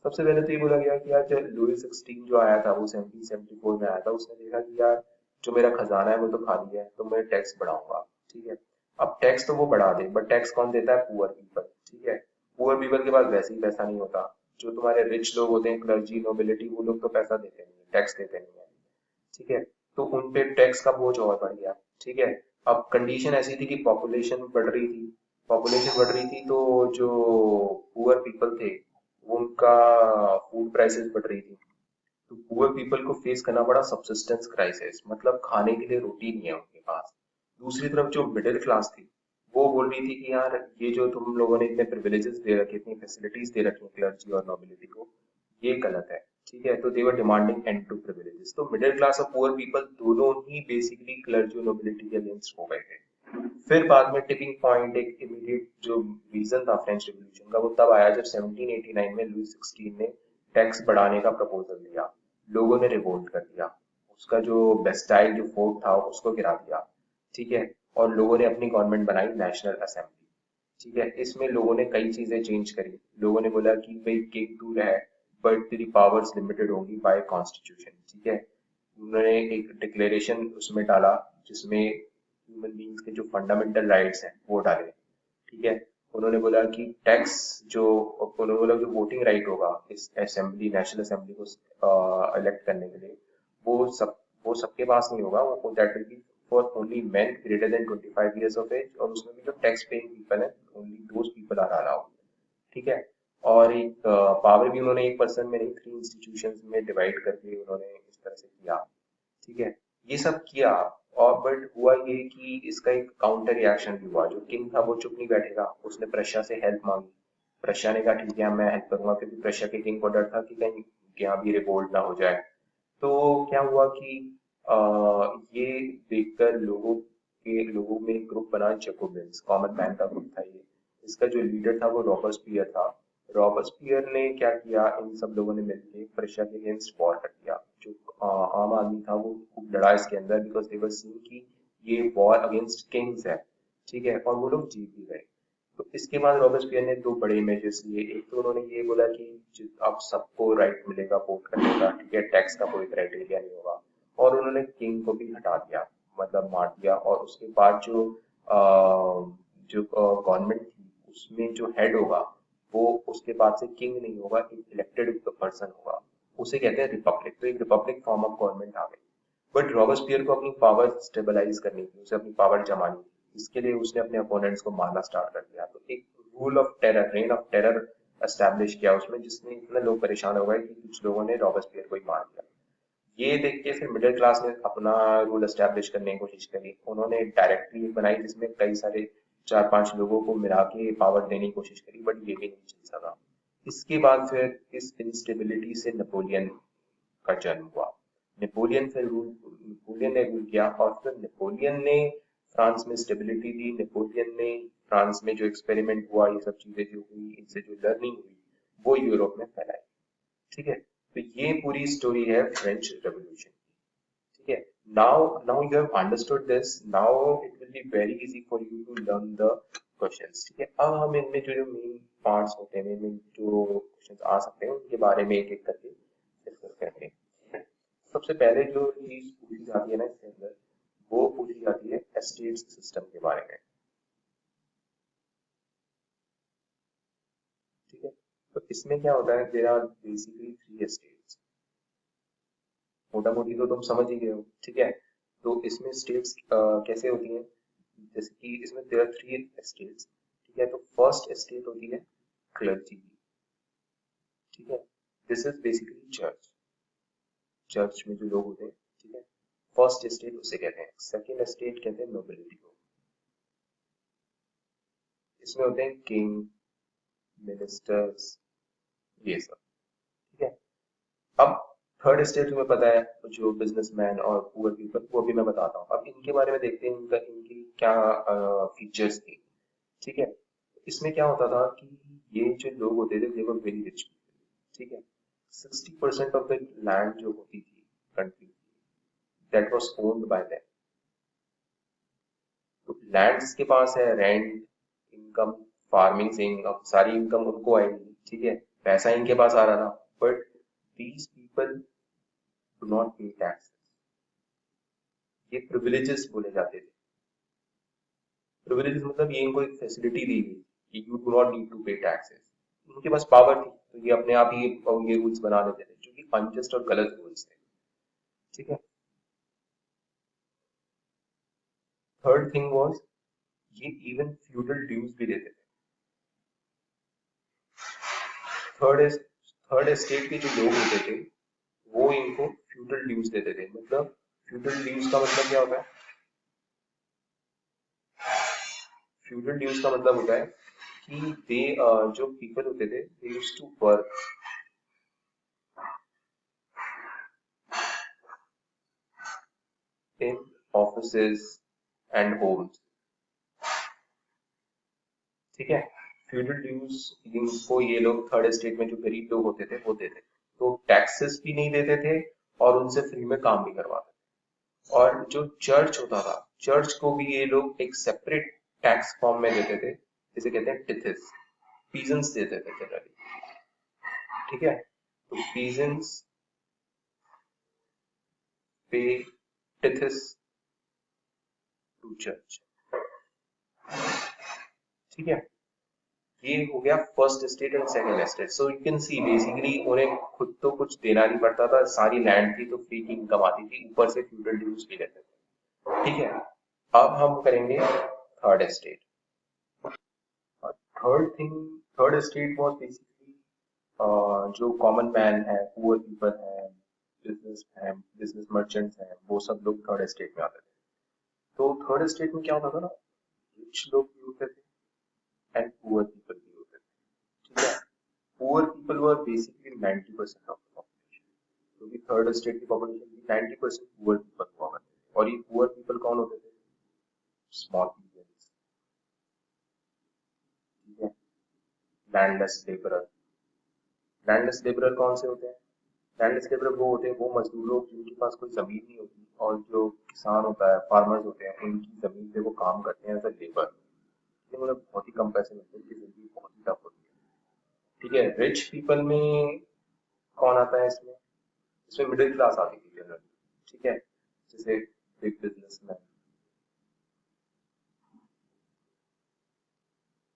Speaker 1: सबसे पहले तो ये बोला गया कि यार जब लुई 16 जो आया था, वो 1774 में आया था, उसने देखा कि यार जो मेरा खजाना है वो तो खाली है, तो मैं टैक्स बढ़ाऊंगा। ठीक है, अब टैक्स तो वो बढ़ा दे, बट टैक्स कौन देता है? Poor people. ठीक है, पुअर पीपल के पास वैसे ही पैसा नहीं होता। जो तुम्हारे रिच लोग होते हैं, क्लर्जी, नोबिलिटी, वो लोग तो पैसा देते नहीं है, टैक्स देते नहीं है। ठीक है, तो उन पे टैक्स का बोझ और बढ़ गया। ठीक है, अब कंडीशन ऐसी थी कि पॉपुलेशन बढ़ रही थी, तो जो पुअर पीपल थे, उनका फूड प्राइसेस बढ़ रही थी, तो पुअर पीपल को फेस करना पड़ा सब्सिस्टेंस क्राइसिस, मतलब खाने के लिए रोटी नहीं है उनके पास। दूसरी तरफ जो मिडिल क्लास थी, वो बोल रही थी कि यार ये जो तुम लोगों ने इतने प्रिविलेजेस दे रखे, इतनी फैसिलिटीज दे रखी क्लर्जी और नोबिलिटी को, ये गलत है। ठीक है, तो they were demanding end to privileges. तो मिडिल क्लास और पुअर पीपल दोनों ही बेसिकली क्लर्जी और नोबिलिटी के अगेंस्ट हो गए थे। फिर बाद में टिपिंग पॉइंट, एक इमीडिएट जो रीजन था फ्रेंच रिवॉल्यूशन का, वो तब आया जब 1789 में लुई 16 ने टैक्स बढ़ाने का प्रपोजल दिया। लोगों ने रिवोल्ट कर दिया, उसका जो बेस्टाइल जो फोर्ट था उसको गिरा दिया। ठीक है, और लोगों ने अपनी गवर्नमेंट बनाई, नेशनल असेंबली। ठीक है, इसमें लोगों ने कई चीजें चेंज करी। लोगों ने बोला कि भाई किंग तू है, बट तेरी पावर्स लिमिटेड होंगी बाय कॉन्स्टिट्यूशन। ठीक है, उन्होंने एक डिक्लेरेशन उसमें डाला, जिसमें ह्यूमन बींग्स के जो फंडामेंटल राइट्स हैं वो डाले। ठीक है, उन्होंने बोला कि टैक्स जो उन्होंने बोला जो वोटिंग राइट होगा इस असेंबली, नेशनल असेंबली को इलेक्ट करने के लिए, वो सब वो सबके पास नहीं होगा, वो that will be for only men greater than 25 years of age, और उसमें भी जो टैक्स पेइंग पीपल है, only those people are allowed. ठीक है, और एक पावर भी उन्होंने एक पर्सन में नहीं, 3 इंस्टीट्यूशंस में डिवाइड करके उन्होंने इस तरह से किया। ठीक है, ये सब किया, और बट हुआ ये कि इसका एक काउंटर रिएक्शन भी हुआ। जो किंग था वो चुप नहीं बैठेगा, उसने प्रशा से हेल्प मांगी। प्रशा ने कहा ठीक है मैं हेल्प करूंगा, क्योंकि प्रशा के किंग को डर था कि कहीं यहाँ भी रिवोल्ट ना हो जाए। तो क्या हुआ कि आ, ये देखकर लोगों में एक ग्रुप बना, जैकोबिन्स, कॉमन मैन का ग्रुप था ये। इसका जो लीडर था वो रॉबर्सपियर था। रॉबर्सपियर ने क्या किया, इन सब लोगों ने मिलकर प्रेशर के अगेंस्ट वॉर कर दिया। जो आम आदमी था वो खूब लड़ा इसके अंदर, बिकॉज दे वर सीइंग कि ये वॉर अगेंस्ट किंग्स है। ठीक है, और वो लोग जीत भी गए। तो इसके बाद रॉबर्सपियर ने 2 बड़े इमेजेस लिए। एक तो उन्होंने ये बोला कि अब सबको राइट मिलेगा वोट करने का। ठीक है, टैक्स का कोई क्राइटेरिया नहीं होगा। और उन्होंने किंग को भी हटा दिया, मतलब मार दिया। और उसके बाद जो गवर्नमेंट थी, उसमें जो हेड होगा, वो उसके बाद से किंग नहीं होगा, एक इलेक्टेड पर्सन होगा। उसे कहते हैं रिपब्लिक। तो एक रिपब्लिक फॉर्म ऑफ गवर्नमेंट आ गई। बट रॉबर्सपियर को अपनी पावर स्टेबलाइज करनी थी, उसे अपनी पावर जमानी थी। इसके लिए उसने अपने अपोनेंट्स को मारना स्टार्ट कर दिया। तो एक rule of terror, rain of terror establish किया उसमें, जिसमें इतने लोग परेशान हो गए कि कुछ लोगों ने रॉबर्सपियर को ही मार दिया। ये देख के फिर मिडिल क्लास ने अपना रूल एस्टैब्लिश करने की कोशिश करी। उन्होंने एक डायरेक्टरी बनाई, जिसमें कई सारे 4-5 लोगों को मिला के पावर देने की कोशिश करी, बट ये भी नहीं चल सका। इसके बाद फिर इस इंस्टेबिलिटी से नेपोलियन का जन्म हुआ। नेपोलियन ने रूल किया, और फिर नेपोलियन ने फ्रांस में स्टेबिलिटी दी। नेपोलियन ने फ्रांस में जो एक्सपेरिमेंट हुआ, ये सब चीजें जो हुई, इनसे जो लर्निंग हुई, वो यूरोप में फैलाई। ठीक है, तो ये पूरी स्टोरी है फ्रेंच रेवोल्यूशन। ठीक है, now you have understood this, now it will be very easy for you to learn the questions. ठीक है, अब हम इनमें जो मेन पार्ट्स होते हैं, इनमें जो क्वेश्चंस आ सकते हैं, उनके बारे में एक एक करके डिस्कस करते हैं। सबसे पहले जो चीज पूछी जाती है ना इसके अंदर, वो पूछी जाती है एस्टेट सिस्टम के बारे में। ठीक है, तो इसमें क्या होता है, देयर आर बेसिकली 3 एस्टेट्स। मोटा मोटी तो तुम समझ ही गए हो। ठीक है, तो इसमें स्टेट्स कैसे होती हैं, जैसे कि इसमें देयर आर 3 एस्टेट्स। ठीक है, तो फर्स्ट एस्टेट होती है क्लर्जी, ठीक है। This is basically church. Church में जो लोग होते हैं, ठीक है। फर्स्ट स्टेट उसे कहते हैं, सेकंड स्टेट कहते हैं नोबिलिटी को। इसमें होते हैं किंग, मिनिस्टर्स, ये सब, ठीक है। अब थर्ड स्टेट तुम्हें पता है, जो बिजनेसमैन और पुअर पीपल, वो भी मैं बताता हूँ। अब इनके बारे में देखते हैं, इनकी क्या फीचर्स थी, ठीक है। इसमें क्या होता था कि ये जो लोग होते थे, दे वर वेरी रिच, ठीक है। 60% ऑफ द लैंड जो होती थी country, that was owned by them. तो लैंड जिसके पास है, रेंट इनकम, फार्मिंग से अब सारी इनकम उनको आएगी, ठीक है। पैसा इनके पास आ रहा था, but these people do not पे टैक्सेस। ये प्रिविलेजेस बोले जाते थे। प्रिविलेजेस मतलब ये इनको एक फैसिलिटी दी गई कि you do not need to pay taxes. उनके पास पावर थी, तो ये अपने आप ही ये रूल्स बना लेते थे, जो कि अनजस्ट और गलत रूल्स थे, ठीक है। थर्ड थिंग वाज, ये इवन फ्यूडल ड्यूज भी देते थे। थर्ड थर्ड एस्टेट के जो लोग होते थे, वो इनको फ्यूडल ड्यूज देते थे। मतलब फ्यूडल ड्यूज का मतलब क्या होता है? फ्यूडल ड्यूज का मतलब होता है कि दे जो पीपल होते थे, they used to work in offices and homes, ठीक है। फ्यूडल ड्यूज इनको ये लोग थर्ड एस्टेट में जो गरीब लोग होते थे वो देते थे। तो टैक्सेस भी नहीं देते थे और उनसे फ्री में काम भी करवाते थे। और जो चर्च होता था, चर्च को भी ये लोग एक सेपरेट टैक्स फॉर्म में देते थे, जिसे कहते हैं टिथिस। पीजेंट्स देते थे जनरली, ठीक है। तो पीजेंट्स पे टिथिस टू चर्च, ठीक है। ये हो गया first state and second state. So you can see basically उन्हें खुद तो कुछ देना नहीं पड़ता था, सारी लैंड थी तो फ्री की इनकम आती थी, ऊपर से फ्यूडल ड्यूज भी लेते थे, ठीक है। अब हम करेंगे third state. Third thing, third state was basically जो कॉमन मैन है, पुअर पीपल है, बिजनेस मर्चेंट्स हैं, वो सब लोग थर्ड स्टेट में आते थे। तो थर्ड स्टेट में क्या होता था ना, रिच लोग भी होते थे एंड पुअर पीपल भी होते थे, ठीक है। Poor people were basically 90% of the population, क्योंकि थर्ड स्टेट की पॉपुलेशन की 90% पुअर पीपल हुआ करते थे। और ये पुअर पीपल कौन होते थे? स्मॉल पीपल्स, ठीक है। Landless labourer. लैंडलेस लेबरर कौन से होते हैं? लैंडलेस लेबरर वो होते हैं, वो मजदूर लोग जिनके पास कोई जमीन नहीं होती, और जो किसान होता है, फार्मर्स होते हैं, उनकी जमीन पे वो काम करते हैं एज अ लेबर। लेकिन उन्हें बहुत ही कम पैसे मिलते हैं, उनकी जिंदगी बहुत ही टफ होती है, ठीक है। रिच पीपल में कौन आता है इसमें? इसमें मिडिल क्लास आती थी जनरली, ठीक है। जैसे बिग बिजनेसमैन,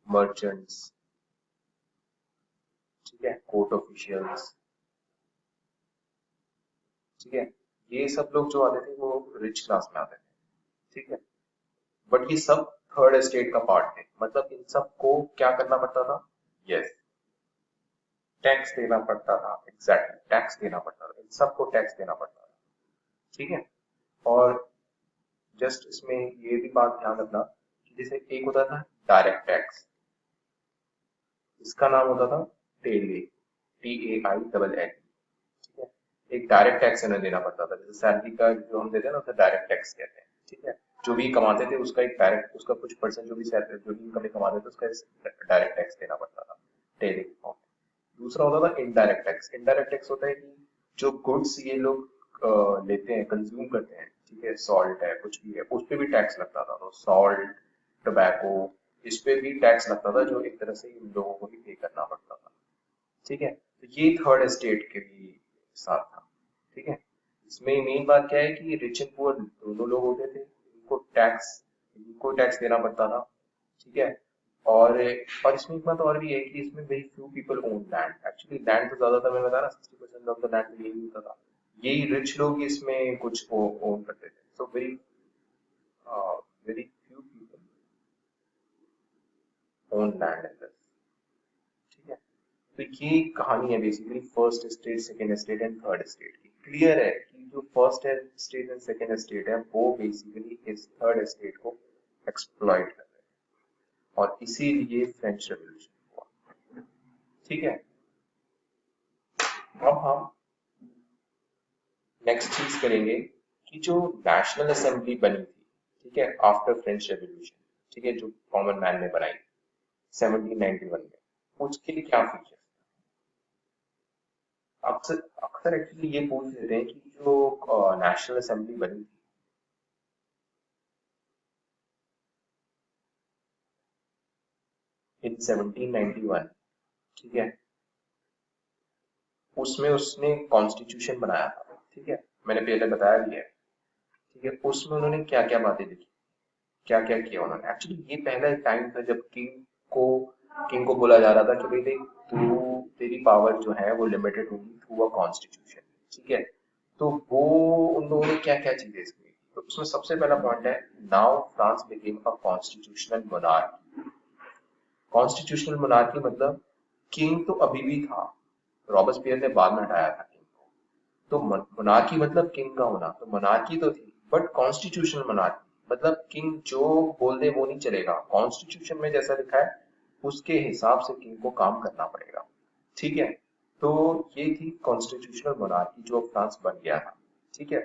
Speaker 1: मर्चेंट्स, ठीक है, कोर्ट ऑफिशियल्स, ठीक है। ये सब लोग जो आते थे वो रिच क्लास में आते थे, ठीक है। बट ये सब थर्ड स्टेट का पार्ट थे, मतलब इन सबको क्या करना पड़ता था? यस, टैक्स देना पड़ता था, एग्जैक्टली टैक्स देना पड़ता था, इन सबको टैक्स देना पड़ता था, ठीक है। और जस्ट इसमें ये भी बात ध्यान रखना कि जैसे एक होता था डायरेक्ट टैक्स, इसका नाम होता था टेले, TAILL, ठीक है। एक डायरेक्ट टैक्स इन्हें देना पड़ता था, जैसे सैलरी का जो हम देते हैं ना, उसे डायरेक्ट टैक्स कहते हैं, ठीक है। जो भी कमाते थे उसका एक डायरेक्ट, उसका कुछ परसेंट जो भी सैलरी, जो भी इनकम कमाते थे, उसका डायरेक्ट टैक्स देना पड़ता था टेले के फॉर्म में। दूसरा होता था इनडायरेक्ट टैक्स। इनडायरेक्ट टैक्स होता है कि जो गुड्स ये लोग लेते हैं, कंज्यूम करते हैं, ठीक है, सॉल्ट है, कुछ भी है, उस पे भी टैक्स लगता था। तो सॉल्ट, टोबैको, इस पे भी टैक्स लगता था, जो एक तरह से इन लोगों को भी पे करना पड़ता था, ठीक है। तो ये थर्ड स्टेट के भी साथ था, ठीक है। इसमें मेन बात क्या है कि रिच एंड पुअर दोनों लोग होते थे, इनको टैक्स देना पड़ता था, ठीक है। और इसमें एक बात और भी है कि इसमें very few people own land. Actually land तो ज्यादा था, मैं बता रहा 60% ऑफ द लैंड यही होता था, यही रिच लोग इसमें कुछ ओन करते थे। So very very few people own land in this, ठीक है। तो ये कहानी है basically first state, second state and third state की। क्लियर है कि जो first state and second state है वो बेसिकली इस थर्ड स्टेट को एक्सप्लॉइट कर रहे हैं और इसीलिए फ्रेंच रेवोल्यूशन हुआ। ठीक है, अब हम नेक्स्ट चीज करेंगे कि जो नेशनल असेंबली बनी थी, ठीक है, आफ्टर फ्रेंच रेवोल्यूशन, ठीक है, जो कॉमन मैन ने बनाई 1791 में, उसके लिए क्या फीचर। अक्सर अक्सर एक्चुअली ये पूछ लेते हैं कि जो नेशनल असेंबली बनी थी इन 1791, ठीक है, उसमें उसने कॉन्स्टिट्यूशन बनाया था, ठीक है, मैंने पहले बताया भी है, ठीक है, उसमें उन्होंने क्या क्या बातें लिखी, क्या क्या किया उन्होंने। एक्चुअली ये पहला एक टाइम था जब को किंग को बोला जा रहा था कि भाई देख, तू तेरी पावर जो है वो लिमिटेड होगी थ्रू अ कॉन्स्टिट्यूशन, ठीक है। तो वो उन लोगों ने क्या क्या चीजें इसमें, तो उसमें सबसे पहला पॉइंट है, now France became a constitutional monarchy. Constitutional monarchy मतलब किंग तो अभी भी था, रॉबस्पियर ने बाद में हटाया था किंग को, तो मोनार्की मतलब किंग का होना, तो मोनार्की तो थी बट कॉन्स्टिट्यूशनल मोनार्की मतलब किंग जो बोल दे वो नहीं चलेगा, कॉन्स्टिट्यूशन में जैसा लिखा है उसके हिसाब से किंग को काम करना पड़ेगा, ठीक है। तो ये थी कॉन्स्टिट्यूशनल मोनार्की जो फ्रांस बन गया था, ठीक है।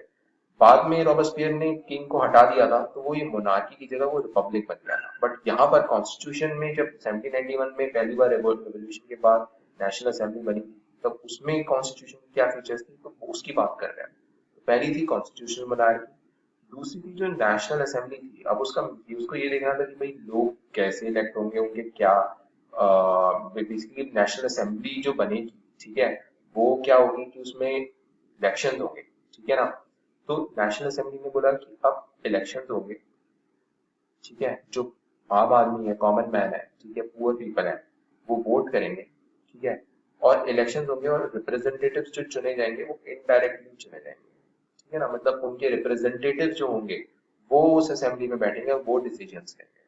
Speaker 1: बाद में रॉबस्पियर ने किंग को हटा दिया था तो वो ये मोनार्की की जगह वो रिपब्लिक बन गया था, बट यहाँ पर कॉन्स्टिट्यूशन में जब 1791 में पहली बार रेवोल्यूशन के बाद नेशनल असेंबली बनी थी, तब उसमें कॉन्स्टिट्यूशन की क्या फीचर्स थी, तो उसकी बात कर रहे हैं। तो पहली थी कॉन्स्टिट्यूशनल मोनार्की, दूसरी थी जो नेशनल असेंबली थी, अब उसको ये देखना था कि भाई लोग कैसे इलेक्ट होंगे, उनके क्या बेसिकली नेशनल असेंबली जो बनेगी, ठीक है, वो क्या होगी कि उसमें इलेक्शन होंगे, ठीक है ना। तो नेशनल असेंबली ने बोला कि अब इलेक्शन होंगे, ठीक है, जो आम आदमी है, कॉमन मैन है, ठीक है, पुअर पीपल है, वो वोट करेंगे, ठीक है, और इलेक्शन होंगे और रिप्रेजेंटेटिव्स जो चुने जाएंगे वो इनडायरेक्टली चुने जाएंगे, ठीक है ना, मतलब उनके रिप्रेजेंटेटिव जो होंगे वो उस असेंबली में बैठेंगे और वो डिसीजंस लेंगे,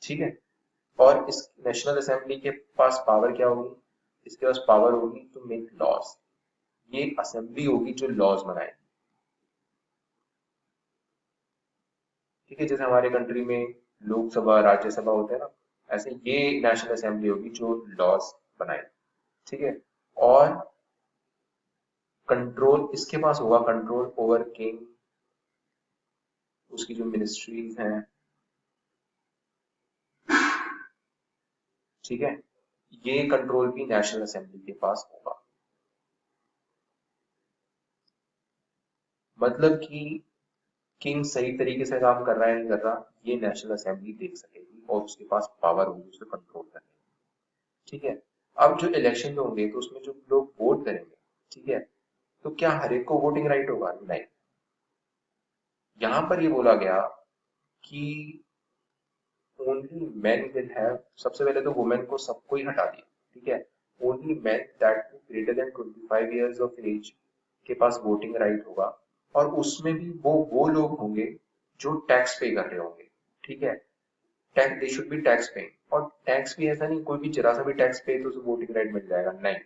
Speaker 1: ठीक है। और इस नेशनल असेंबली के पास पावर क्या होगी, इसके पास पावर होगी टू मेक लॉज, ये असेंबली होगी जो लॉज बनाए, ठीक है, जैसे हमारे कंट्री में लोकसभा राज्यसभा होते हैं ना, ऐसे ये नेशनल असेंबली होगी जो लॉज बनाए, ठीक है। और कंट्रोल इसके पास होगा, कंट्रोल ओवर किंग, उसकी जो मिनिस्ट्रीज हैं, ठीक है, ये कंट्रोल भी नेशनल असेंबली के पास होगा। मतलब कि किंग सही तरीके से काम कर रहा है नहीं कर रहा, ये नेशनल असेंबली देख सकेगी और उसके पास पावर होगी उसे कंट्रोल करने की, ठीक है। अब जो इलेक्शन होंगे तो उसमें जो लोग वोट करेंगे, ठीक है, तो क्या हर एक को वोटिंग राइट होगा, नहीं। यहां पर ये बोला गया कि ओनली मैन विल हैव, सबसे पहले तो वुमेन को सबको ही हटा दिया, ठीक है, only man that greater than 25 years of age के पास वोटिंग राइट होगा, और उसमें भी वो लोग होंगे जो टैक्स पे कर रहे होंगे, ठीक है, tax they should be tax पे, और टैक्स भी ऐसा नहीं कोई भी जरा सा भी टैक्स पे तो उसे वोटिंग राइट मिल जाएगा, नहीं।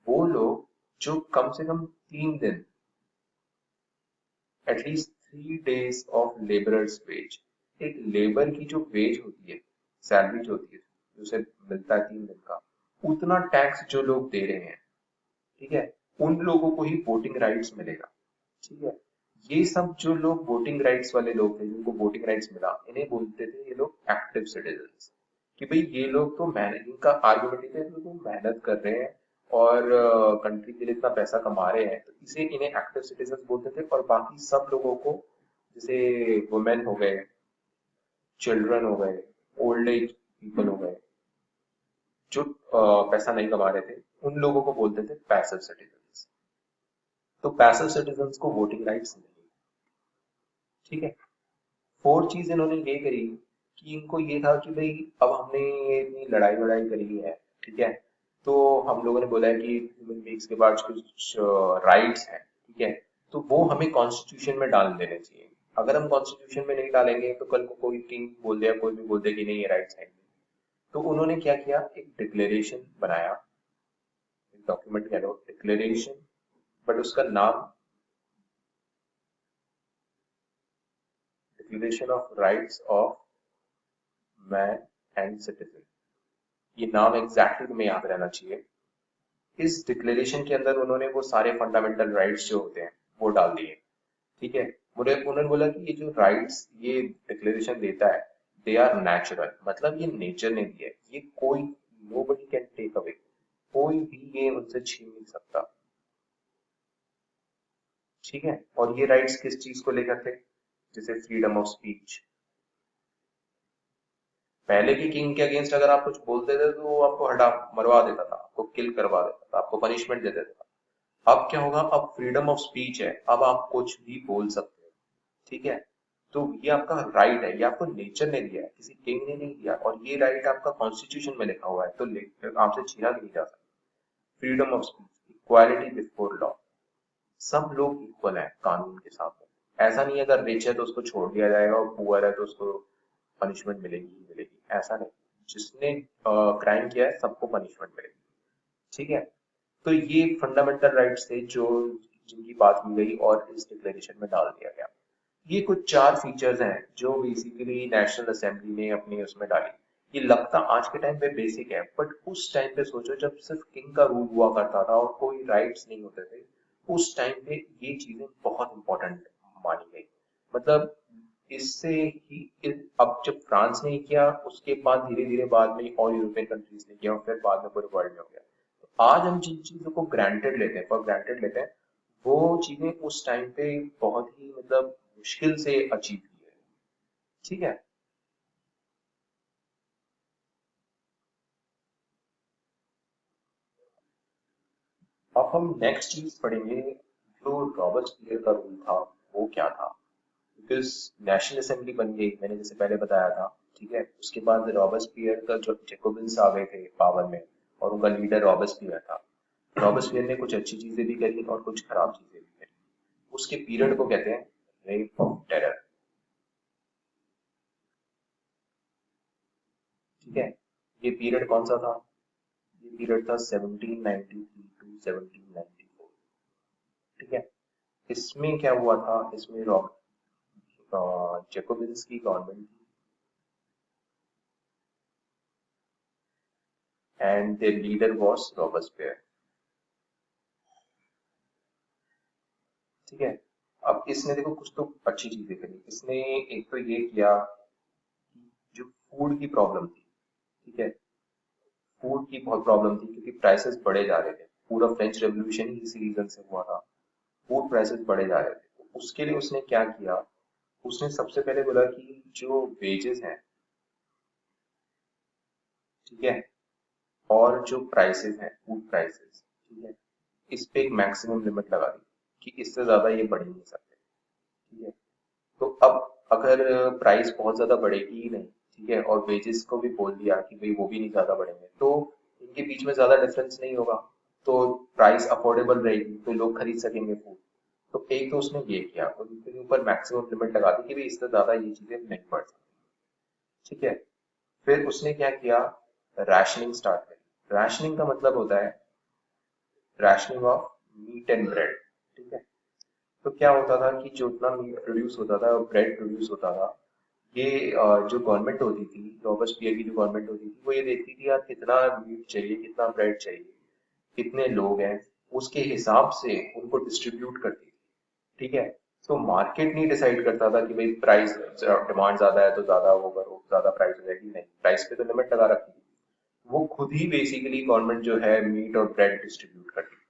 Speaker 1: वो लोग जो कम से कम 3 दिन, at least 3 days of labourers wage, एक लेबर की जो वेज होती है, सैलरी जो होती है, जो उसे मिलता है 3 दिन का, उतना टैक्स जो लोग दे रहे हैं, ठीक है, उन लोगों को ही वोटिंग राइट्स मिलेगा, ठीक है। ये सब जो लोग वोटिंग राइट्स वाले लोग थे, जिनको वोटिंग राइट्स मिला, इन्हें बोलते थे ये लोग एक्टिव सिटीजन्स, कि भाई ये लोग तो मेहनत, इनका आर्गुमेंट थे तो मेहनत कर रहे हैं और कंट्री के लिए इतना पैसा कमा रहे हैं, तो इसे इन्हें एक्टिव सिटीजन्स बोलते थे। और बाकी सब लोगों को, जैसे वुमेन हो गए, चिल्ड्रन हो गए, ओल्ड एज पीपल हो गए, जो पैसा नहीं कमा रहे थे, उन लोगों को बोलते थे पैसिव सिटीजन्स। तो पैसिव सिटीजन्स को वोटिंग राइट्स नहीं, ठीक है। फोर्थ चीज इन्होंने ये करी कि इनको ये था कि भाई अब हमने इतनी लड़ाई वड़ाई करी है, ठीक है, तो हम लोगों ने बोला है कि ह्यूमन बींग्स के पास कुछ राइट्स हैं, ठीक है, तो वो हमें कॉन्स्टिट्यूशन में डाल देने चाहिए। अगर हम कॉन्स्टिट्यूशन में नहीं डालेंगे तो कल को कोई किंग बोल दे या कोई भी बोल दे कि नहीं ये राइट्स हैं, तो उन्होंने क्या किया, एक डिक्लेरेशन बनाया, डॉक्यूमेंट कह लो, डिक्लेरेशन, बट उसका नाम declaration of rights of man and citizen. ये नाम एग्जैक्टली तुम्हें याद रहना चाहिए। इस डिक्लेरेशन के अंदर उन्होंने वो सारे फंडामेंटल राइट्स जो होते हैं वो डाल दिए। ठीक है, उन्होंने बोला कि ये जो राइट्स ये डिक्लेरेशन देता है दे आर नेचुरल, मतलब ये नेचर ने दिया है, ये कोई नोबडी कैन टेक अवे, कोई भी ये उनसे छीन नहीं सकता। ठीक है, और ये राइट्स किस चीज को लेकर थे, जैसे फ्रीडम ऑफ स्पीच। पहले के किंग के अगेंस्ट अगर आप कुछ बोलते थे तो वो आपको हटा मरवा देता था, आपको किल करवा देता था, आपको पनिशमेंट दे देता था। अब क्या होगा, अब फ्रीडम ऑफ स्पीच है, अब आप कुछ भी बोल सकते हो। ठीक है, तो ये आपका राइट है, ये आपको नेचर ने दिया है, किसी किंग ने नहीं दिया, और ये राइट आपका कॉन्स्टिट्यूशन में लिखा हुआ है, तो आपसे छीना भी नहीं जा सकता। Freedom of speech, equality before law, सब लोग इक्वल हैं कानून के सामने। ऐसा नहीं है अगर रिच है तो उसको छोड़ दिया जाएगा और पुअर है तो उसको पनिशमेंट मिलेगी ही मिलेगी, ऐसा नहीं। जिसने क्राइम किया है सबको पनिशमेंट मिलेगी। ठीक है, तो ये फंडामेंटल राइट्स थे जो जिनकी बात की गई और इस डिक्लेरेशन में डाल दिया गया। ये कुछ 4 फीचर्स हैं जो बेसिकली नेशनल असेंबली ने अपने उसमें डाली। ये लगता आज के टाइम पे बेसिक है, बट उस टाइम पे सोचो जब सिर्फ किंग का रूल हुआ करता था और कोई राइट्स नहीं होते थे, उस टाइम पे ये चीजें बहुत इंपॉर्टेंट मानी गई। मतलब इससे ही अब जब फ्रांस ने किया उसके बाद धीरे धीरे बाद में और यूरोपियन कंट्रीज ने किया और फिर बाद में पूरे वर्ल्ड में हो गया। तो आज हम जिन चीजों को ग्रांटेड लेते हैं, फॉर ग्रांटेड लेते हैं, वो चीजें उस टाइम पे बहुत ही मतलब मुश्किल से अचीव की है। ठीक है, अब हम नेक्स्ट चीज पढ़ेंगे, जो रॉबर्टसपियर का रूल था वो क्या था। बिकॉज नेशनल असेंबली बन गई, मैंने जैसे पहले बताया था। ठीक है, उसके बाद रॉबर्टसपियर का जो जेकोबिन्स आ गए थे पावर में, और उनका लीडर रॉबर्टसपियर था। रॉबर्टसपियर ने कुछ अच्छी चीजें भी करी और कुछ खराब चीजें भी करी। उसके पीरियड को कहते हैं रेन ऑफ टेरर। ठीक है, ये पीरियड कौन सा था, ये पीरियड था 1793 टू 1794। ठीक है, इसमें क्या हुआ था, इसमें जैकोबिन्स की गवर्नमेंट थी एंड देयर लीडर वाज रॉबर्टसपियर। ठीक है, अब इसने देखो कुछ तो अच्छी चीजें करी। इसने एक तो ये किया कि जो फूड की प्रॉब्लम थी, ठीक है, फूड की बहुत प्रॉब्लम थी क्योंकि प्राइसेस बढ़े जा रहे थे। पूरा फ्रेंच रेवोल्यूशन ही इसी रीजन से हुआ था, फूड प्राइसेस बढ़े जा रहे थे। तो उसके लिए उसने क्या किया, उसने सबसे पहले बोला कि जो वेजेस हैं, ठीक है, और जो प्राइसेस हैं फूड प्राइसेस, ठीक है, इस पे एक मैक्सिमम लिमिट लगा दी कि इससे ज्यादा ये बढ़ ही नहीं सकते। ठीक है, तो अब अगर प्राइस बहुत ज्यादा बढ़ेगी ही नहीं, ठीक है, और वेजेस को भी बोल दिया कि भाई वो भी नहीं ज्यादा बढ़ेंगे, तो इनके बीच में ज्यादा डिफरेंस नहीं होगा, तो प्राइस अफोर्डेबल रहेगी तो लोग खरीद सकेंगे फूड। तो एक तो उसने ये किया और उनके ऊपर मैक्सिमम लिमिट लगा दी कि भाई इससे ज्यादा ये चीजें नहीं बढ़ सकती। ठीक है, फिर उसने क्या किया, राशनिंग स्टार्ट करी। राशनिंग का मतलब होता है rationing of meat and bread. ठीक है, तो क्या होता था कि जो उतना मीट प्रोड्यूस होता था और ब्रेड प्रोड्यूस होता था, ये जो गवर्नमेंट होती थी, रॉबर्टसपियर की जो गवर्नमेंट होती थी, वो ये देखती थी यार कितना मीट चाहिए, कितना ब्रेड चाहिए, कितने लोग हैं, उसके हिसाब से उनको डिस्ट्रीब्यूट करती थी। ठीक है, तो मार्केट नहीं डिसाइड करता था कि भाई प्राइस डिमांड ज्यादा है तो ज्यादा वो करो, ज्यादा प्राइस हो जाएगी, नहीं, प्राइस पे तो लिमिट लगा रखी थी। वो खुद ही बेसिकली गवर्नमेंट जो है मीट और ब्रेड डिस्ट्रीब्यूट करती थी।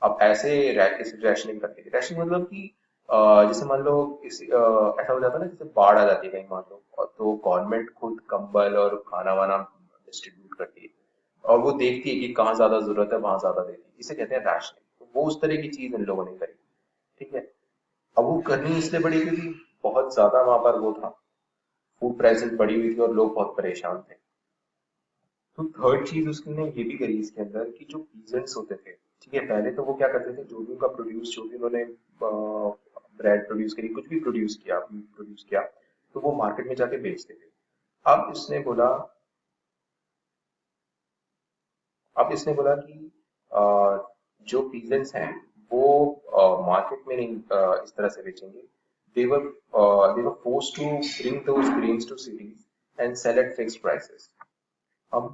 Speaker 1: अब ऐसे रैशनिंग करते हैं, रैशनिंग मतलब कि जैसे मान लो ऐसा हो जाता है ना, जैसे बाढ़ आ जाती है कहीं मान लो, और तो गवर्नमेंट खुद कंबल और खाना वाना डिस्ट्रीब्यूट करती है, और वो देखती है कि कहाँ ज्यादा जरूरत है वहां ज्यादा देती है, इसे कहते हैं राशनिंग। तो वो उस तरह की चीज इन लोगों ने करी। ठीक है, अब वो करनी इसलिए पड़ी क्योंकि बहुत ज्यादा वहां पर वो था, फूड प्राइसेस बढ़ी हुई थी और लोग बहुत परेशान थे। तो थर्ड चीज उसने ये भी करी इसके अंदर कि जो पीजेंट्स होते थे, ठीक है, पहले तो वो क्या करते थे, जो भी उनका प्रोड्यूस, जो भी उन्होंने ब्रेड प्रोड्यूस करी, कुछ भी प्रोड्यूस किया, प्रोड्यूस किया, तो वो मार्केट में जाके बेचते थे। अब इसने बोला अब इसने बोला कि जो पीजेंट्स हैं वो मार्केट में नहीं इस तरह से बेचेंगे. they were forced to bring those grains to cities and sell at fixed prices. अब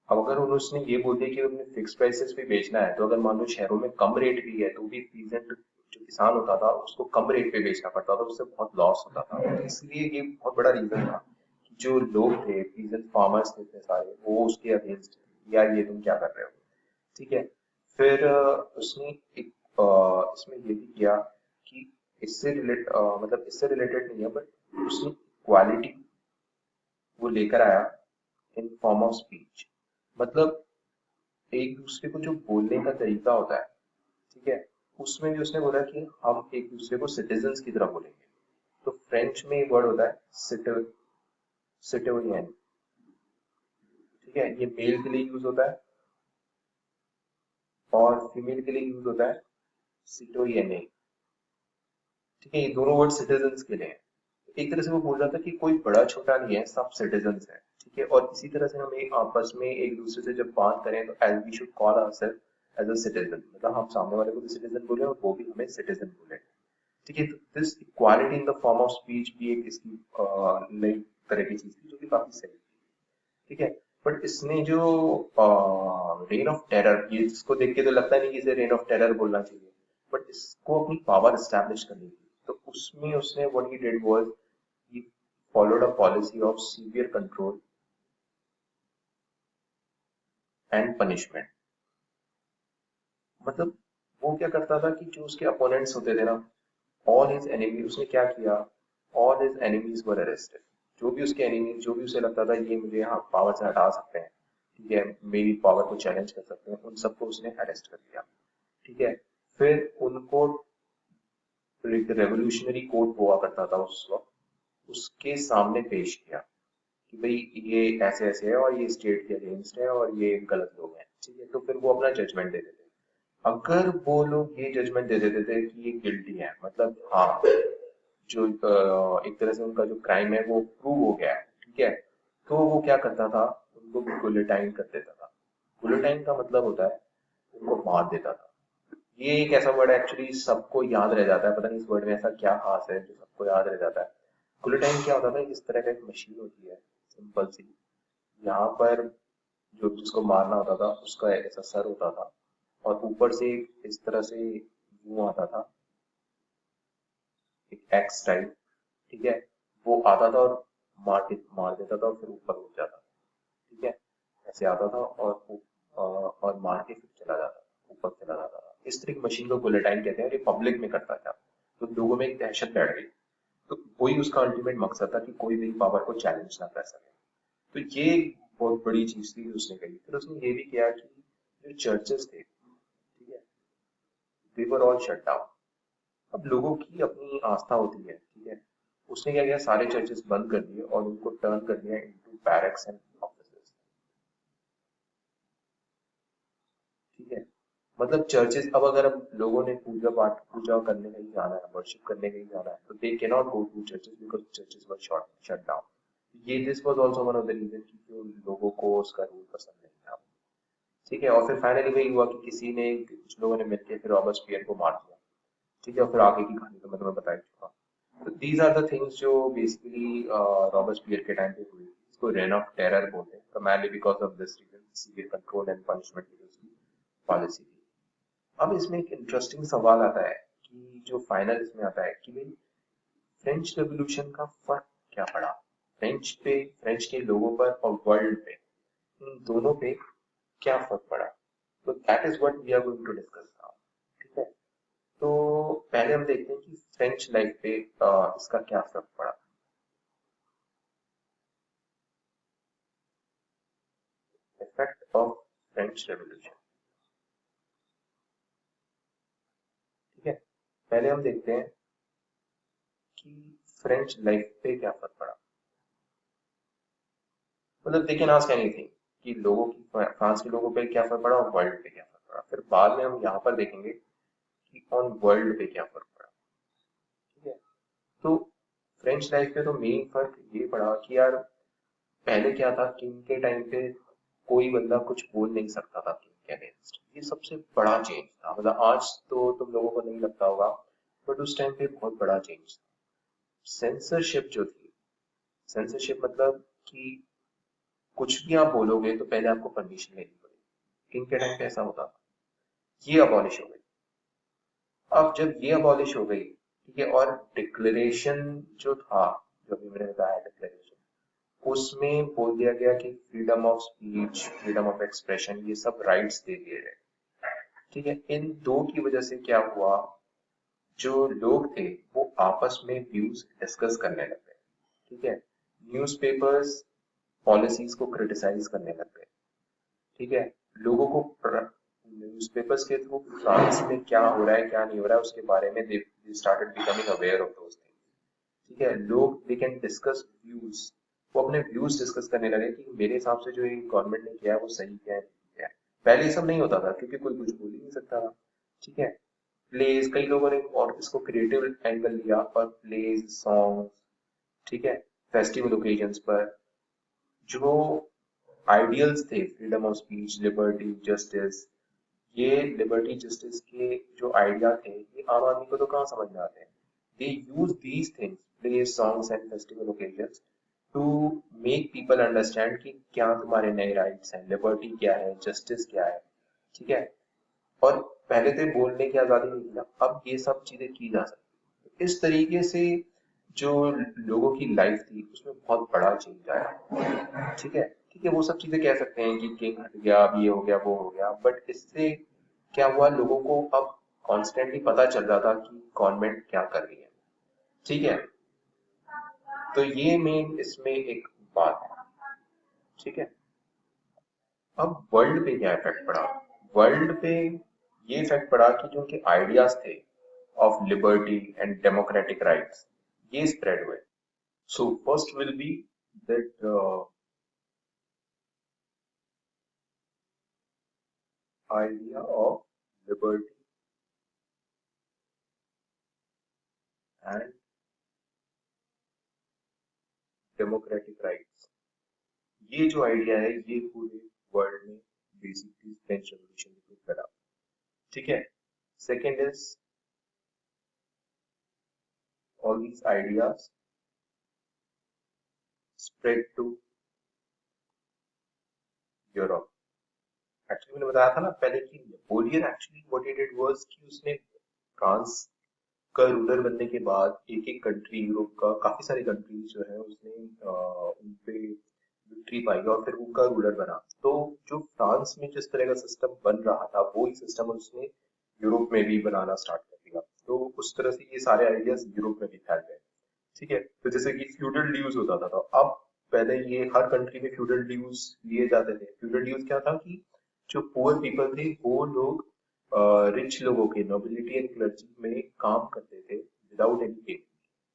Speaker 1: अब अगर उसने ये बोल दिया कि उन्हें फिक्स प्राइसेस पे बेचना है, तो अगर मान लो शहरों में कम रेट भी है तो भी पीजेंट जो किसान होता था उसको कम रेट पे बेचना पड़ता था, उससे बहुत लॉस होता था. तो इसलिए ये बहुत बड़ा रीजन था कि जो लोग थे, पीजेंट फार्मर्स थे इतने सारे, वो उसके अगेंस्ट थे, यार ये तुम क्या कर रहे हो. ठीक है. फिर उसने एक इसमें ये भी किया कि मतलब इससे रिलेटेड नहीं है, बट उसने क्वालिटी वो लेकर आया इन फॉर्म ऑफ स्पीच. मतलब एक दूसरे को जो बोलने का तरीका होता है, ठीक है, उसमें भी उसने बोला कि हम एक दूसरे को सिटीजन्स की तरह बोलेंगे. तो फ्रेंच में एक वर्ड होता है सिटोयन. ठीक है, ये मेल के लिए यूज होता है और फीमेल के लिए यूज होता है सिटोयने. ठीक है, ये दोनों वर्ड सिटीजन्स के लिए हैं. एक तरह से वो बोल रहा था कि कोई बड़ा छोटा नहीं है, सब सिटीजन्स हैं. ठीक है, और इसी तरह से हमें आपस में एक दूसरे से जब बात करें तो as we should call ourselves as a citizen. मतलब हम सामने वाले को भी सिटीजन बोले और वो भी हमें सिटीजन बोले. ठीक है, तो this equality in the form of speech भी एक इसकी नई तरह की चीज थी जो कि काफी सही थी. ठीक है, बट इसने जो रेन ऑफ टेरर, ये जिसको देख के तो लगता नहीं कि इसे रेन ऑफ टेरर बोलना चाहिए, बट इसको अपनी पावर एस्टैब्लिश करनी थी. तो उसमें उसने what he did was he followed a policy of severe control and punishment. मतलब वो क्या करता था कि जो उसके अपोनेंट्स होते थे ना, ऑल हिज एनिमी, उसने क्या किया, all his enemies were arrested. जो भी उसके एनिमी, जो भी उसे लगता था ये मुझे यहाँ पावर से हटा सकते हैं, ठीक है, मेरी पावर को चैलेंज कर सकते हैं, उन सबको उसने अरेस्ट कर दिया. ठीक है, फिर उनको रेवोल्यूशनरी कोर्ट हुआ करता था उस वक्त, उसके सामने पेश किया कि भाई ये ऐसे ऐसे है और ये स्टेट के अगेंस्ट है और ये गलत लोग हैं. ठीक है, तो फिर वो अपना जजमेंट दे देते. अगर वो लोग ये जजमेंट दे देते थे कि ये गिल्टी है, मतलब हाँ, जो एक तरह से उनका जो क्राइम है वो प्रूव हो गया है, ठीक है, तो वो क्या करता था, उनको गुलिटाइन कर देता था. गुलिटाइन का मतलब होता है उनको मार देता था. ये एक ऐसा वर्ड एक्चुअली सबको याद रह जाता है, पता नहीं इस वर्ड में ऐसा क्या खास है जो सबको याद रह जाता है. गुलिटाइन क्या होता था, इस तरह का एक मशीन होती है सिंपल सी. यहाँ पर जो जिसको मारना होता था उसका ऐसा सर होता था और ऊपर से इस तरह से मुंह आता था, एक एक्स टाइप. ठीक है, वो आता था और मार देता था और फिर ऊपर उठ जाता था. ठीक है, ऐसे आता था और मार के फिर चला जाता था, ऊपर चला जाता था. इस तरह की मशीन को बुलेटाइन कहते हैं और ये पब्लिक में करता था. तो लोगों में एक दहशत बैठ गई. तो वही उसका अल्टीमेट मकसद था कि कोई भी पावर को चैलेंज ना कर सके. तो ये एक बहुत बड़ी चीज थी उसने कही. फिर उसने ये भी किया कि जो चर्चेस थे, ठीक है, दे वर ऑल शट डाउन. अब लोगों की अपनी आस्था होती है, ठीक है, उसने क्या किया, सारे चर्चेस बंद कर दिए और उनको टर्न कर दिया इनटू बैरक्स एंड ऑफिसेस. ठीक है, मतलब चर्चेस, अब अगर अब लोगों ने पूजा करने कहीं जाना है, वर्शिप करने कहीं जाना है, तो they can not go to churches because churches were shut down. ये this was also one of the reason कि जो लोगों को उसका रूल पसंद नहीं था. ठीक है, और फिर फाइनली वही हुआ कि किसी ने, कुछ लोगों ने मिलकर फिर रॉबर्टसपियर को मार दिया. ठीक है, और फिर आगे की कहानी तो मैं तुम्हें बता ही चुका. तो दीज आर द थिंग्स जो बेसिकली रॉबर्टसपियर के टाइम पे हुई. इसको रेन ऑफ टेरर बोलते हैं, primarily because of this reason, severe control and punishment की उसकी पॉलिसी थी. अब इसमें एक इंटरेस्टिंग सवाल आता है कि जो फाइनल इसमें आता है कि भाई फ्रेंच रेवोल्यूशन का फर्क क्या पड़ा फ्रेंच पे, फ्रेंच के लोगों पर और वर्ल्ड पे, इन दोनों पे क्या फर्क पड़ा. तो that is what we are going to discuss now. ठीक है, तो पहले हम देखते हैं कि फ्रेंच लाइफ पे इसका क्या फर्क पड़ा. Effect of French revolution. ठीक है, पहले हम देखते हैं कि फ्रेंच लाइफ पे क्या फर्क पड़ा. मतलब दे कैन आस्क एनीथिंग कि लोगों की, फ्रांस के लोगों पे क्या फर्क पड़ा और वर्ल्ड पे क्या फर्क पड़ा. फिर बाद में हम यहाँ पर देखेंगे कि ऑन वर्ल्ड पे क्या फर्क पड़ा. ठीक है, तो फ्रेंच लाइफ पे तो मेन फर्क ये पड़ा कि यार पहले क्या था, किंग के टाइम पे कोई बंदा कुछ बोल नहीं सकता था. के अगेंस्ट। ये सबसे बड़ा चेंज था, मतलब आज तो तुम लोगों को नहीं लगता होगा, बट उस टाइम पे बहुत बड़ा चेंज था। सेंसरशिप जो थी, सेंसरशिप मतलब कि कुछ भी आप बोलोगे तो पहले आपको परमिशन लेनी पड़ेगी। किंग के टाइम पे ऐसा होता था, ये अबॉलिश हो गई। अब जब ये अबॉलिश हो गई, ठीक है, और डिक्लेरेशन जो था, जो अभी मैंने बताया डिक्लेरेशन, उसमें बोल दिया गया कि freedom of speech, freedom of expression, ये सब राइट्स दे दिए गए। ठीक है, इन दो की वजह से क्या हुआ, जो लोग थे वो आपस में व्यूज डिस्कस करने लग गए। ठीक है, न्यूज़पेपर्स पॉलिसीज को क्रिटिसाइज करने लग गए। ठीक है, लोगों को न्यूज़पेपर्स के थ्रू फ्रांस में क्या हो रहा है क्या नहीं हो रहा है उसके बारे में they started becoming aware of those things. ठीक है, लोग दे कैन डिस्कस व्यूज, वो अपने व्यूज डिस्कस करने लगे कि मेरे हिसाब से जो ये गवर्नमेंट ने किया है वो सही क्या है नहीं क्या है। पहले ये सब नहीं होता था क्योंकि कोई कुछ बोल ही नहीं सकता था। ठीक है, प्लेज, कई लोगों ने और इसको क्रिएटिव एंगल लिया और प्लेज, सॉन्ग, ठीक है, फेस्टिवल ओकेजन्स पर जो आइडियल्स थे, freedom of speech, liberty, justice, ये लिबर्टी जस्टिस के जो आइडिया थे ये आम आदमी को तो कहाँ समझ में आते हैं। They use these things, play songs and festival occasions to make people understand कि क्या तुम्हारे नए राइट्स हैं, लिबर्टी क्या है, जस्टिस क्या है। ठीक है, और पहले तो बोलने की आजादी नहीं थी ना, अब ये सब चीजें की जा सकती। इस तरीके से जो लोगों की लाइफ थी उसमें बहुत बड़ा चेंज आया। ठीक है, वो सब चीजें कह सकते हैं कि किंग हट गया, अब ये हो गया वो हो गया, बट इससे क्या हुआ, लोगों को अब कॉन्स्टेंटली पता चल रहा था कि गवर्नमेंट क्या कर रही है। ठीक है, तो ये मेन इसमें एक बात है। ठीक है, अब वर्ल्ड पे क्या इफेक्ट पड़ा, वर्ल्ड पे ये इफेक्ट पड़ा कि जो उनके आइडियाज थे of liberty and democratic rights, ये स्प्रेड हुए। So first will be that idea of liberty and democratic rights, ये जो आइडिया है ये पूरे वर्ल्ड में बेसिकली फ्रेंच रेवोल्यूशन के थ्रू फैला। ठीक है, second is all these ideas spread to Europe. Actually मैंने बताया था ना पहले कि Napoleon actually what he did was कि उसने फ्रांस का रूलर बनने के बाद एक एक कंट्री, यूरोप का काफी सारे कंट्रीज जो है उसने उन पे विक्ट्री पाई और फिर उनका रूलर बना। तो जो फ्रांस में जिस तरह का सिस्टम बन रहा था वही सिस्टम उसने यूरोप में भी बनाना स्टार्ट कर दिया। तो उस तरह से ये सारे आइडियाज यूरोप में भी फैल गए। ठीक है, तो जैसे कि फ्यूडल ड्यूज होता था, तो अब पहले ये हर कंट्री में फ्यूडल ड्यूज लिए जाते थे। फ्यूडल ड्यूज क्या था कि जो पुअर पीपल थे वो लोग रिच लोगों के, नोबिलिटी एंड क्लर्जी में काम करते थे विदाउट एनी पे।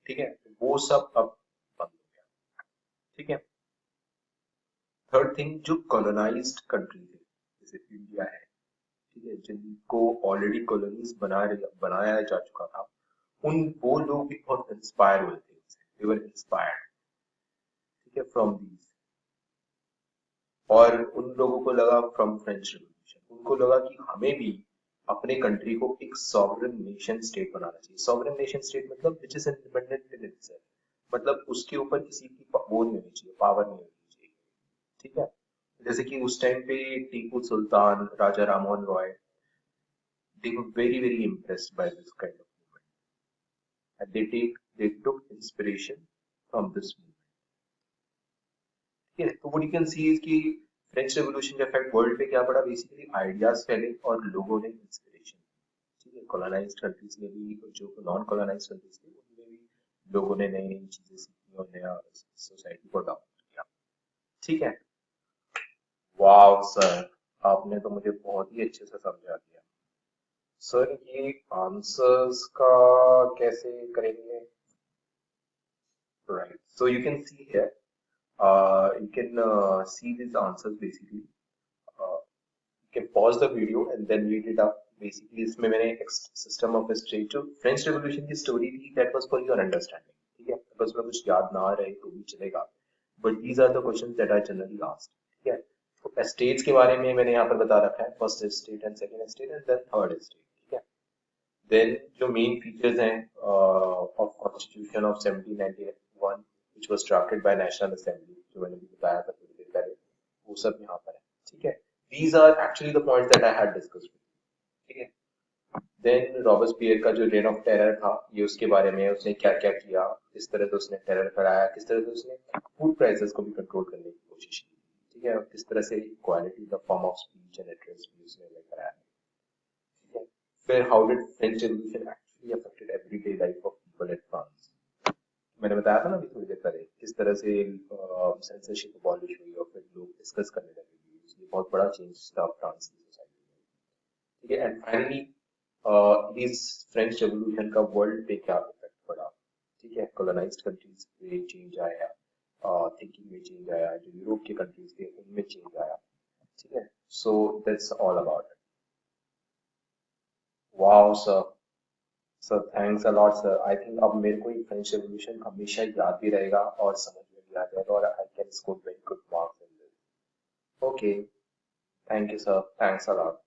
Speaker 1: ठीक है, वो सब अब बंद हो गया। ठीक है, थर्ड थिंग, जो कॉलोनाइज्ड कंट्री थे जैसे इंडिया है, ठीक है, जिनको ऑलरेडी कॉलोनीज बनाया जा चुका था, उन वो लोग भी बहुत इंस्पायर हुए थे, दे वर इंस्पायर्ड, ठीक है, फ्रॉम दीज। और उन लोगों को लगा फ्रॉम फ्रेंच रेवोल्यूशन, उनको लगा कि हमें भी अपने कंट्री को एक सॉवरेन नेशन स्टेट बनाना चाहिए। सॉवरेन नेशन स्टेट मतलब which is independent in itself, मतलब उसके ऊपर किसी की वो नहीं होनी चाहिए, पावर नहीं होनी चाहिए। ठीक है, जैसे कि उस टाइम पे Tipu Sultan, Raja Rammohan Roy, they were very impressed by this kind of movement and they took inspiration from this movement। ठीक है, तो what you can see is कि फ्रेंच रेवोल्यूशन का इफेक्ट वर्ल्ड पे क्या पड़ा, बेसिकली आइडियाज फैले और लोगों ने इंस्पिरेशन। ठीक है, कॉलोनाइज्ड कंट्रीज में भी, जो नॉन कॉलोनाइज्ड कंट्रीज थे उनमें भी लोगों ने नई नई चीजें सीखी और नया सोसाइटी को अडॉप्ट किया। ठीक है, वाह सर, आपने तो मुझे बहुत ही अच्छे से समझा दिया। सर ये आंसर्स का कैसे करेंगे? Right, so you can see here, you can see these answers basically, uh, you can pause the video and then read it up। basically इसमें मैंने सिस्टम ऑफ हिस्ट्री, जो फ्रेंच रेवोल्यूशन की story थी, that was for your understanding। ठीक है, अगर उसमें कुछ याद ना रहे तो भी चलेगा, but these are the questions that are generally asked। ठीक है, तो स्टेट्स के बारे में मैंने यहाँ पर बता रखा है, first state and second state and then third state, ठीक है। देन जो मेन फीचर्स हैं of constitution of 1791 which was drafted by national assembly, जो मैंने भी बताया था थोड़ी देर पहले, वो सब यहाँ पर है, ठीक है। These are actually the points that I had discussed, ठीक है। देन रॉबर्सपियर का जो रेन ऑफ टेरर था, ये उसके बारे में, उसने क्या क्या किया, किस तरह से उसने टेरर कराया, किस तरह से उसने फूड प्राइसेस को भी कंट्रोल करने की कोशिश की, ठीक है, और किस तरह से equality the form of speech and address भी उसने लेकर आया, ठीक है। फिर how did French revolution actually affected everyday life of people in France, मैंने बताया था ना अभी थोड़ी देर पहले, किस तरह से सेंसरशिप अबॉलिश हुई और फिर लोग डिस्कस करने लगे, ये बहुत बड़ा चेंज था फ्रांस की सोसाइटी में, ठीक है। एंड फाइनली इस फ्रेंच रेवोल्यूशन का वर्ल्ड पे क्या इफेक्ट पड़ा, ठीक है। कॉलोनाइज्ड कंट्रीज पे चेंज आया, थिंकिंग में चेंज आया, जो यूरोप के कंट्रीज थे उनमें चेंज आया, ठीक है। So that's all about it. Wow sir, sir thanks a lot sir. I think अब मेरे को ये फ्रेंच रेवोल्यूशन हमेशा याद भी रहेगा और समझ में भी आ जाएगा, और I can score very good marks in this. Okay, thank you sir, thanks a lot.